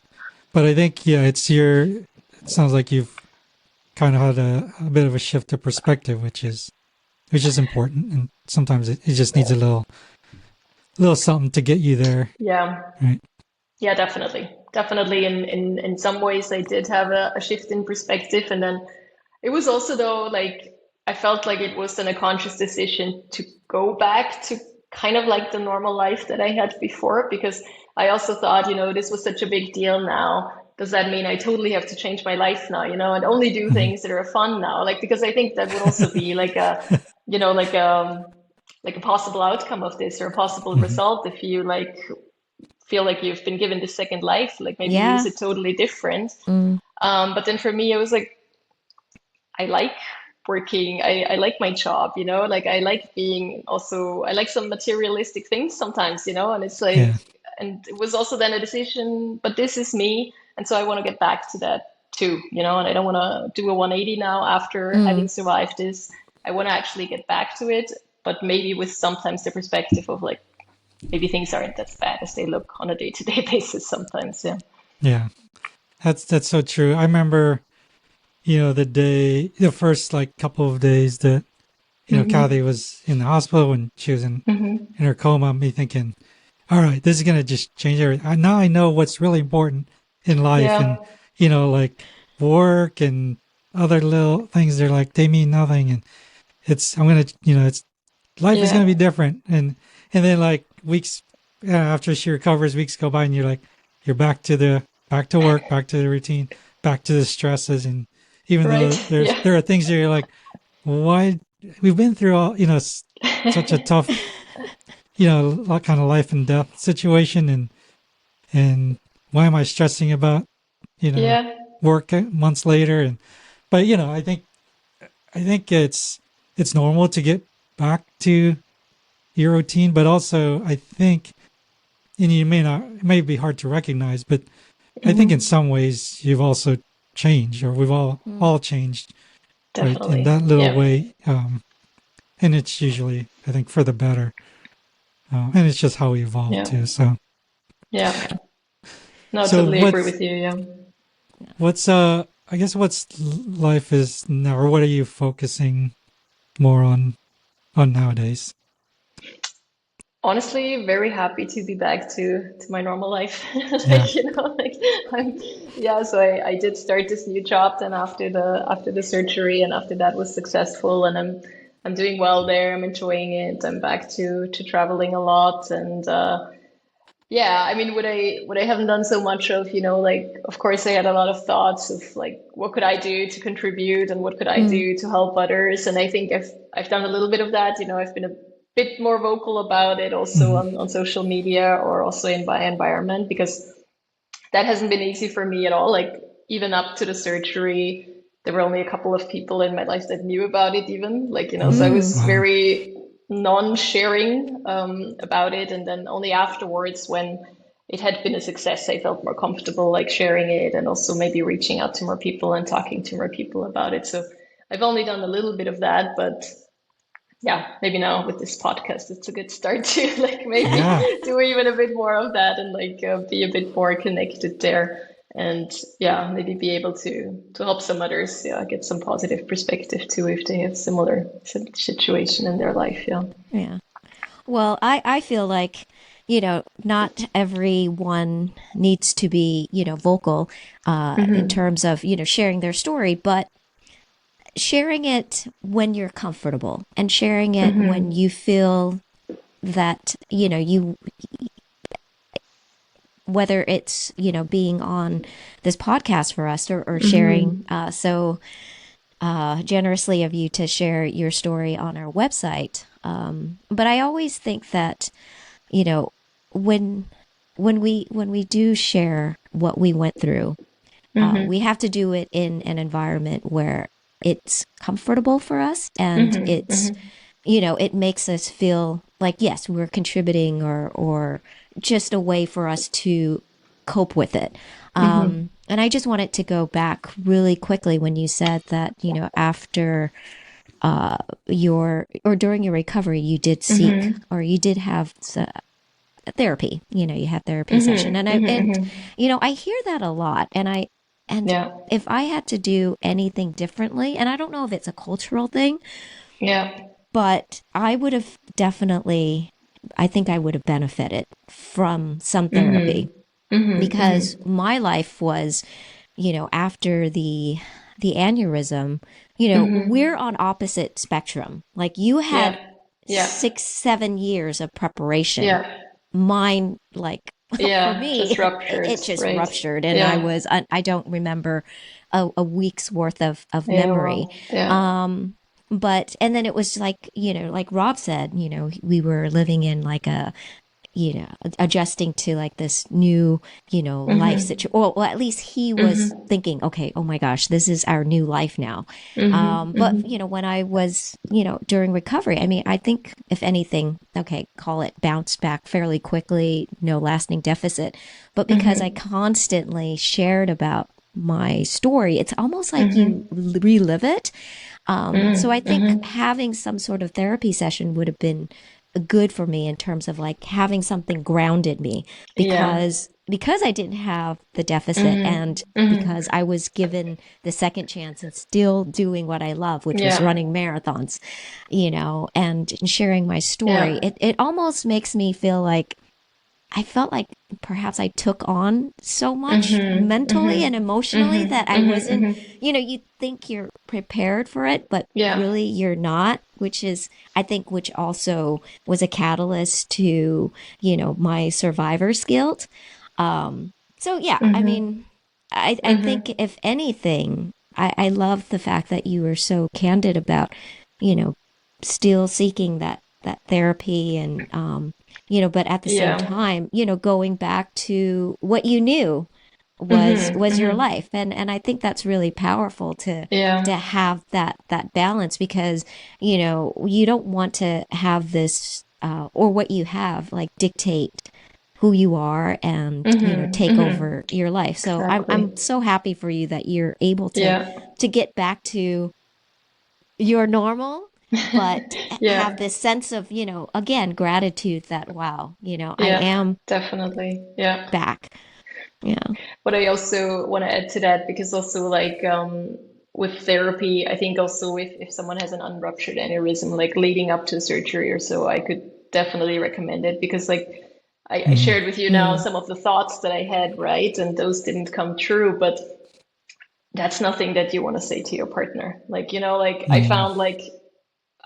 [SPEAKER 2] But I think, yeah, it sounds like you've kind of had a bit of a shift of perspective, which is important, and sometimes it just needs a little something to get you there,
[SPEAKER 3] Yeah.
[SPEAKER 2] right?
[SPEAKER 3] Yeah, definitely. Definitely. In some ways I did have a shift in perspective. And then it was also though, like I felt like it was then a conscious decision to go back to kind of like the normal life that I had before, because I also thought, this was such a big deal now. Does that mean I totally have to change my life now, and only do
[SPEAKER 2] Mhm.
[SPEAKER 3] things that are fun now? Like, because I think that would also be like you know, like a possible outcome of this or a possible
[SPEAKER 2] Mhm.
[SPEAKER 3] result if you like feel like you've been given the second life, like maybe use
[SPEAKER 1] Yeah.
[SPEAKER 3] it totally different.
[SPEAKER 1] Mm.
[SPEAKER 3] But then for me, it was like, I like working. I like my job, like I like being also, I like some materialistic things sometimes, and it's
[SPEAKER 2] Yeah.
[SPEAKER 3] like, and it was also then a decision, but this is me. And so I want to get back to that too, and I don't want to do a 180 now after having
[SPEAKER 1] Mm.
[SPEAKER 3] survived this. I want to actually get back to it, but maybe with sometimes the perspective of like, maybe things aren't as bad as they look on a day-to-day basis sometimes. Yeah.
[SPEAKER 2] Yeah. That's so true. I remember, the first like couple of days that, Kathy
[SPEAKER 3] Hmm.
[SPEAKER 2] was in the hospital when she was
[SPEAKER 3] Hmm.
[SPEAKER 2] in her coma, me thinking, all right, this is going to just change everything. Now I know what's really important in life,
[SPEAKER 3] Yeah.
[SPEAKER 2] and, like work and other little things, they're like, they mean nothing. And I'm going to, it's life is going to
[SPEAKER 3] Yeah.
[SPEAKER 2] be different. And then like weeks after she recovers, weeks go by and you're back to work, back to the routine, back to the stresses. And even
[SPEAKER 3] Right.
[SPEAKER 2] though
[SPEAKER 3] Yeah.
[SPEAKER 2] there are things that you're like, why we've been through all, such a tough, kind of life and death situation. And why am I stressing about, you know,
[SPEAKER 3] Yeah.
[SPEAKER 2] work months later? But I think it's normal to get back to your routine, but also I think, and it may be hard to recognize, but I think in
[SPEAKER 3] Hmm.
[SPEAKER 2] some ways you've also changed, or we've
[SPEAKER 1] Mm.
[SPEAKER 2] all changed, right, in
[SPEAKER 3] Definitely.
[SPEAKER 2] that little
[SPEAKER 3] Yeah.
[SPEAKER 2] way. And it's usually, I think, for the better. And it's just how we evolve
[SPEAKER 3] Yeah.
[SPEAKER 2] too. So,
[SPEAKER 3] Yeah. No,
[SPEAKER 2] so
[SPEAKER 3] totally agree with you. Yeah.
[SPEAKER 2] what's I guess what's life is now, or what are you focusing more on nowadays?
[SPEAKER 3] Honestly, very happy to be back to my normal life.
[SPEAKER 2] Yeah.
[SPEAKER 3] Like, like I'm, yeah, so I did start this new job then after the surgery, and after that was successful, and I'm doing well there. I'm enjoying it. I'm back to traveling a lot, and yeah, I mean, what I haven't done so much of, like of course I had a lot of thoughts of like what could I do to contribute and what could I
[SPEAKER 1] Mm.
[SPEAKER 3] do to help others, and I think I've done a little bit of that. I've been a bit more vocal about it also
[SPEAKER 2] Hmm.
[SPEAKER 3] on social media or also in my environment, because that hasn't been easy for me at all. Like even up to the surgery, there were only a couple of people in my life that knew about it even, like, you know, so I was
[SPEAKER 2] Wow.
[SPEAKER 3] very non-sharing about it. And then only afterwards, when it had been a success, I felt more comfortable like sharing it, and also maybe reaching out to more people and talking to more people about it. So I've only done a little bit of that, but yeah, maybe now with this podcast, it's a good start to like maybe
[SPEAKER 2] Yeah.
[SPEAKER 3] do even a bit more of that, and like be a bit more connected there. And yeah, maybe be able to help some others, yeah, get some positive perspective too if they have similar situation in their life. Yeah.
[SPEAKER 1] Yeah. Well, I feel like, not everyone needs to be, vocal in terms of, sharing their story, but sharing it when you're comfortable and sharing it when you feel that, whether it's, being on this podcast for us, or sharing so generously of you to share your story on our website. But I always think that, you know, when when we do share what we went through, we have to do it in an environment where it's comfortable for us, and it's, it makes us feel like, yes, we're contributing, or just a way for us to cope with it. And I just wanted to go back really quickly when you said that, after your, or during your recovery, you did seek, or you did have therapy, you had therapy session. And I hear that a lot. And
[SPEAKER 3] Yeah.
[SPEAKER 1] if I had to do anything differently, and I don't know if it's a cultural thing,
[SPEAKER 3] Yeah.
[SPEAKER 1] but I would have definitely, I think I would have benefited from some therapy, because my life was, after the aneurysm, we're on opposite spectrum. Like, you had
[SPEAKER 3] Yeah. Yeah.
[SPEAKER 1] 6-7 years of preparation.
[SPEAKER 3] Yeah.
[SPEAKER 1] Mine, like, for
[SPEAKER 3] Yeah.
[SPEAKER 1] me,
[SPEAKER 3] Just ruptured,
[SPEAKER 1] it just
[SPEAKER 3] right?
[SPEAKER 1] ruptured, and
[SPEAKER 3] Yeah.
[SPEAKER 1] I don't remember a week's worth of
[SPEAKER 3] Yeah.
[SPEAKER 1] memory.
[SPEAKER 3] Well, yeah.
[SPEAKER 1] But, and then it was like, like Rob said, we were living in like a, adjusting to like this new, life situation. Well, at least he was thinking, okay, oh my gosh, this is our new life now. But, when I was, during recovery, I mean, I think if anything, okay, call it bounce back fairly quickly, no lasting deficit. But because I constantly shared about my story, it's almost like you relive it. So I think having some sort of therapy session would have been good for me, in terms of like having something grounded me,
[SPEAKER 3] Yeah.
[SPEAKER 1] because I didn't have the deficit, and because I was given the second chance and still doing what I love, which was
[SPEAKER 3] Yeah.
[SPEAKER 1] running marathons, and sharing my story.
[SPEAKER 3] Yeah.
[SPEAKER 1] It almost makes me feel like I felt like perhaps I took on so much mentally and emotionally that I wasn't, you think you're prepared for it, but
[SPEAKER 3] Yeah.
[SPEAKER 1] really you're not, which is, I think, which also was a catalyst to, my survivor's guilt. So yeah, I mean, I think if anything, I love the fact that you were so candid about, you know, still seeking that therapy, and but at the same
[SPEAKER 3] Yeah.
[SPEAKER 1] time, going back to what you knew was your life. And I think that's really powerful to
[SPEAKER 3] Yeah.
[SPEAKER 1] have that balance, because you don't want to have this or what you have like dictate who you are, and take over your life. So
[SPEAKER 3] Exactly.
[SPEAKER 1] I'm so happy for you that you're able
[SPEAKER 3] Yeah.
[SPEAKER 1] to get back to your normal, but have
[SPEAKER 3] Yeah.
[SPEAKER 1] this sense of, again, gratitude that, wow, I
[SPEAKER 3] Yeah.
[SPEAKER 1] am
[SPEAKER 3] Definitely. Yeah.
[SPEAKER 1] back. Yeah.
[SPEAKER 3] But I also want to add to that, because also like with therapy, I think also if someone has an unruptured aneurysm, like leading up to surgery or so, I could definitely recommend it, because like I shared with you now some of the thoughts that I had, right? And those didn't come true, but that's nothing that you want to say to your partner. Like, like I found like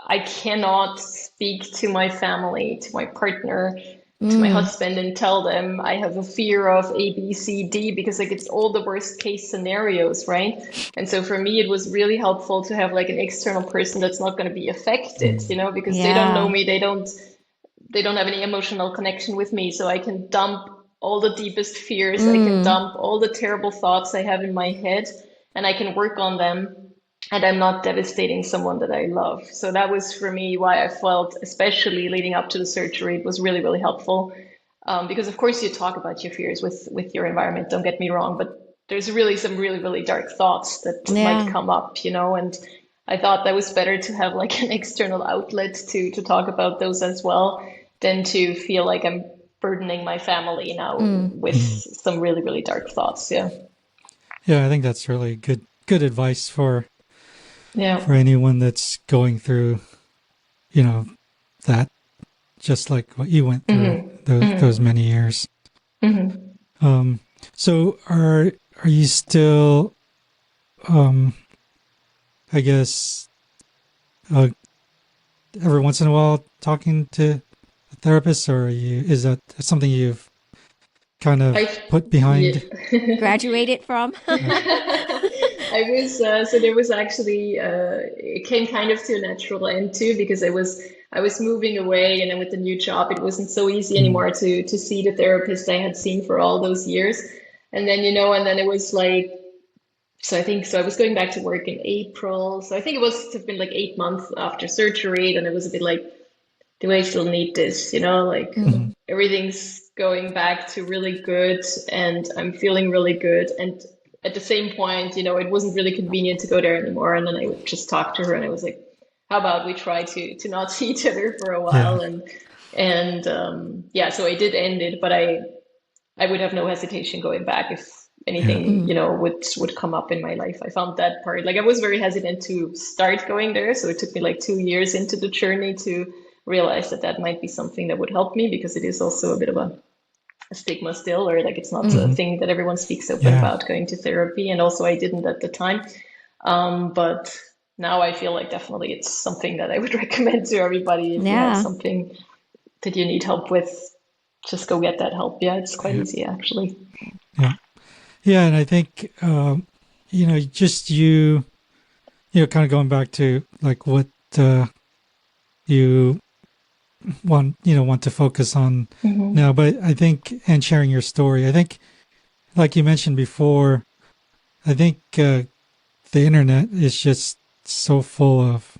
[SPEAKER 3] I cannot speak to my family, to my partner, to my husband, and tell them I have a fear of A, B, C, D, because like it's all the worst case scenarios, right? And so for me, it was really helpful to have like an external person that's not going to be affected, because they don't know
[SPEAKER 1] Yeah.
[SPEAKER 3] me, they don't have any emotional connection with me, so I can dump all the deepest fears. I can dump all the terrible thoughts I have in my head and I can work on them. And I'm not devastating someone that I love. So that was for me why I felt, especially leading up to the surgery, it was really, really helpful. Because of course you talk about your fears with your environment, don't get me wrong, but there's really some really, really dark thoughts that might come up, you know, and I thought that was better to have like an external outlet to talk about those as well than to feel like I'm burdening my family now with some really, really dark thoughts. Yeah.
[SPEAKER 2] Yeah, I think that's really good advice for
[SPEAKER 3] Yeah.
[SPEAKER 2] for anyone that's going through, you know, that, just like what you went through those many years. So are you still, I guess, every once in a while talking to a therapist, or is that something you've kind of put behind?
[SPEAKER 1] Graduated from?
[SPEAKER 3] I was so there was actually it came kind of to a natural end too, because I was moving away, and then with the new job it wasn't so easy anymore to see the therapist I had seen for all those years. And then and then it was like, so I think, so I was going back to work in April, so I think it was have been like 8 months after surgery, and it was a bit like, do I still need this? Like everything's going back to really good and I'm feeling really good. And at the same point, it wasn't really convenient to go there anymore. And then I would just talk to her and I was like, how about we try to not see each other for a while? And yeah, so I did end it, but I would have no hesitation going back if anything, would come up in my life. I found that part, like I was very hesitant to start going there. So it took me like 2 years into the journey to realize that might be something that would help me, because it is also a bit of a stigma still, or like it's not a thing that everyone speaks open about going to therapy. And also I didn't at the time. But now I feel like definitely it's something that I would recommend to everybody. If you have something that you need help with, just go get that help. Yeah, it's quite easy actually.
[SPEAKER 2] Yeah, and I think just you kind of going back to like what you want to focus on now, but I think, and sharing your story, I think, like you mentioned before, I think the internet is just so full of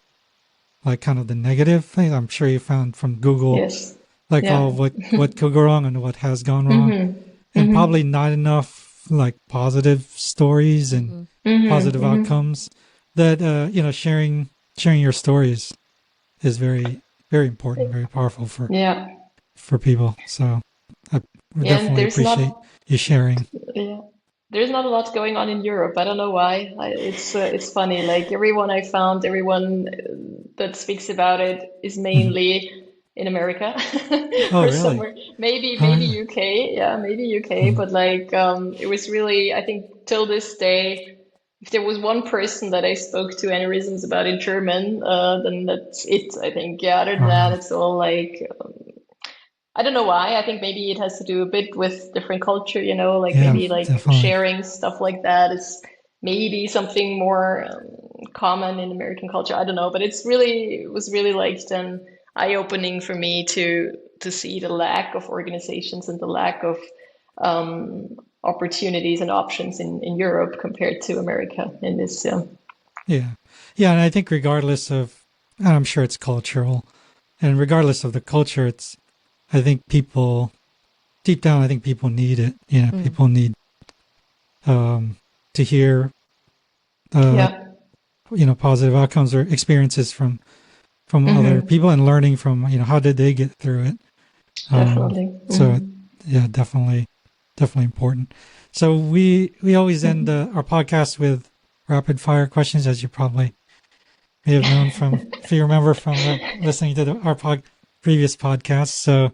[SPEAKER 2] like kind of the negative things. I'm sure you found from Google, all what could go wrong and what has gone wrong, and probably not enough like positive stories and positive outcomes. That sharing your stories is very, very important, very powerful for people. So I definitely appreciate you sharing.
[SPEAKER 3] Yeah. There's not a lot going on in Europe. I don't know why. It's funny. Like everyone everyone that speaks about it is mainly in America or
[SPEAKER 2] really?
[SPEAKER 3] somewhere. Maybe UK. Yeah, maybe UK. But like it was really, I think till this day, if there was one person that I spoke to aneurysms about in German, then that's it, I think. Yeah, other than that, it's all like, I don't know why. I think maybe it has to do a bit with different culture, maybe like
[SPEAKER 2] definitely.
[SPEAKER 3] Sharing stuff like that is maybe something more common in American culture. I don't know, but it was really like then eye-opening for me to see the lack of organizations and the lack of opportunities and options in Europe compared to America in this.
[SPEAKER 2] Yeah. And I think regardless of, and I'm sure it's cultural, and regardless of the culture, I think people, deep down, I think people need it. People need to hear, positive outcomes or experiences from other people, and learning from, how did they get through it.
[SPEAKER 3] Definitely.
[SPEAKER 2] So yeah, definitely important. So we always end our podcast with rapid fire questions, as you probably may have known if you remember from listening to our previous podcast. So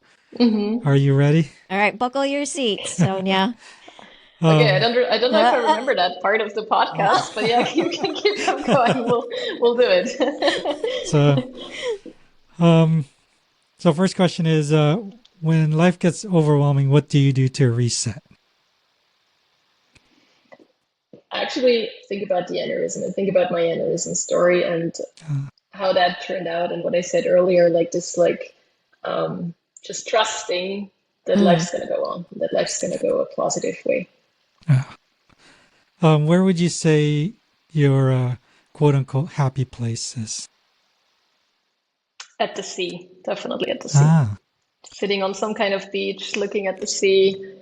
[SPEAKER 2] are you ready?
[SPEAKER 1] All right, buckle your seats, Sonia.
[SPEAKER 3] Okay, I don't know if I remember that part of the podcast, but yeah, you can keep on going. We'll do it.
[SPEAKER 2] So first question is, when life gets overwhelming, what do you do to reset?
[SPEAKER 3] Actually, think about the aneurysm and think about my aneurysm story and how that turned out, and what I said earlier, like this, like just trusting that life's going to go on, that life's going to go a positive way.
[SPEAKER 2] Where would you say your quote unquote happy place is?
[SPEAKER 3] At the sea, definitely at the sea. Sitting on some kind of beach, looking at the sea.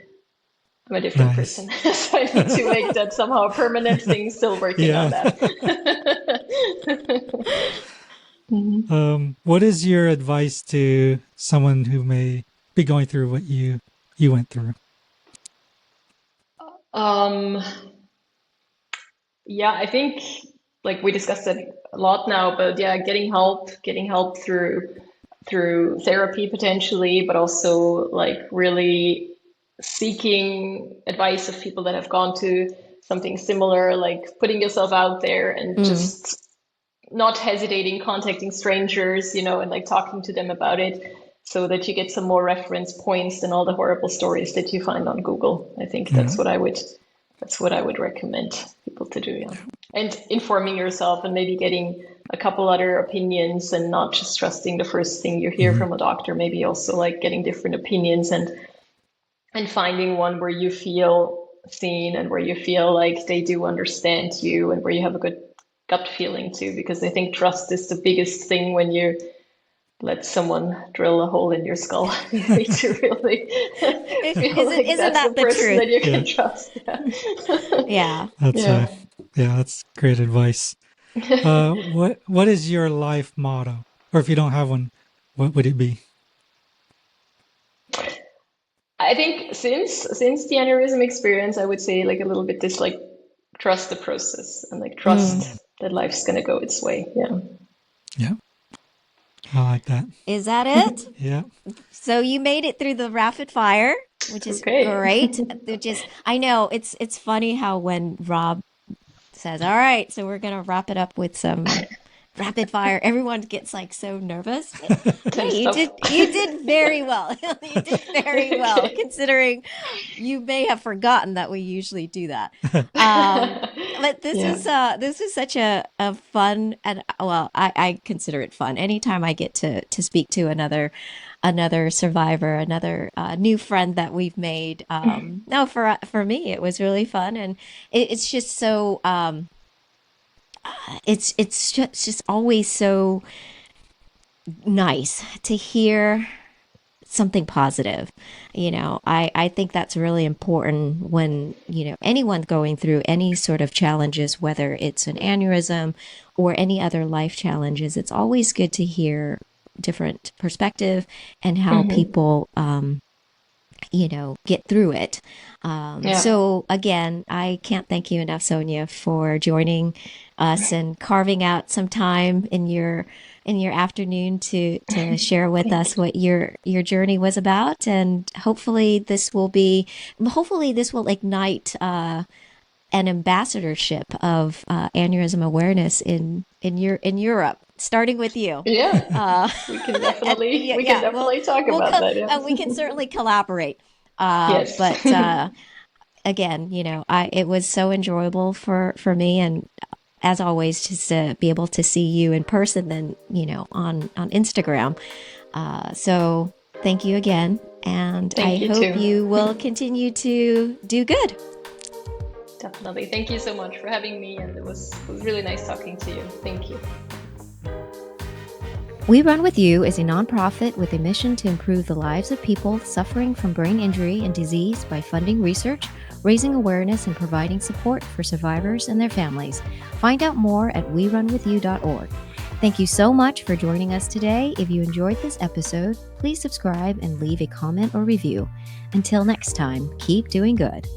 [SPEAKER 3] I'm a different person, so I need to make that somehow a permanent thing. Still working on that.
[SPEAKER 2] What is your advice to someone who may be going through what you went through?
[SPEAKER 3] Yeah, I think like we discussed it a lot now, but yeah, getting help through therapy potentially, but also like really seeking advice of people that have gone to something similar, like putting yourself out there and just not hesitating, contacting strangers, and like talking to them about it so that you get some more reference points than all the horrible stories that you find on Google. I think that's what I would recommend people to do. Yeah. And informing yourself and maybe getting a couple other opinions and not just trusting the first thing you hear from a doctor, maybe also like getting different opinions and finding one where you feel seen and where you feel like they do understand you and where you have a good gut feeling too, because I think trust is the biggest thing when you let someone drill a hole in your skull. You need to really feel like
[SPEAKER 1] isn't
[SPEAKER 3] that's
[SPEAKER 1] that
[SPEAKER 3] the person
[SPEAKER 1] truth?
[SPEAKER 3] that you can trust.
[SPEAKER 1] Yeah.
[SPEAKER 2] That's great advice. What is your life motto? Or if you don't have one, what would it be?
[SPEAKER 3] I think since the aneurysm experience, I would say like a little bit this like trust the process and like trust that life's gonna go its way. Yeah.
[SPEAKER 2] Yeah. I like that.
[SPEAKER 1] Is that it?
[SPEAKER 2] Yeah.
[SPEAKER 1] So you made it through the rapid fire, which is great. I know it's funny how when Rob says, "All right, so we're gonna wrap it up with some rapid fire," everyone gets like so nervous. Hey, you did very well. You did very well, considering you may have forgotten that we usually do that. But this is such a fun, and well, I consider it fun anytime I get to speak to another survivor, another new friend that we've made. No, for me it was really fun, and it's just so it's just always so nice to hear something positive. I think that's really important when, anyone going through any sort of challenges, whether it's an aneurysm or any other life challenges. It's always good to hear different perspective and how people, get through it. So again, I can't thank you enough, Sonia, for joining us and carving out some time in your afternoon to share with us what your journey was about. And hopefully this will ignite an ambassadorship of aneurysm awareness in Europe, starting with you.
[SPEAKER 3] Yeah, we can definitely talk about that. Yeah.
[SPEAKER 1] And we can certainly collaborate.
[SPEAKER 3] Yes.
[SPEAKER 1] But again, it was so enjoyable for me, and as always, just to be able to see you in person than, on Instagram. So thank you again. And I hope you will continue to do good.
[SPEAKER 3] Definitely. Thank you so much for having me. And it was really nice talking to you. Thank you.
[SPEAKER 1] We Run With You is a nonprofit with a mission to improve the lives of people suffering from brain injury and disease by funding research, raising awareness, and providing support for survivors and their families. Find out more at WeRunWithYou.org. Thank you so much for joining us today. If you enjoyed this episode, please subscribe and leave a comment or review. Until next time, keep doing good.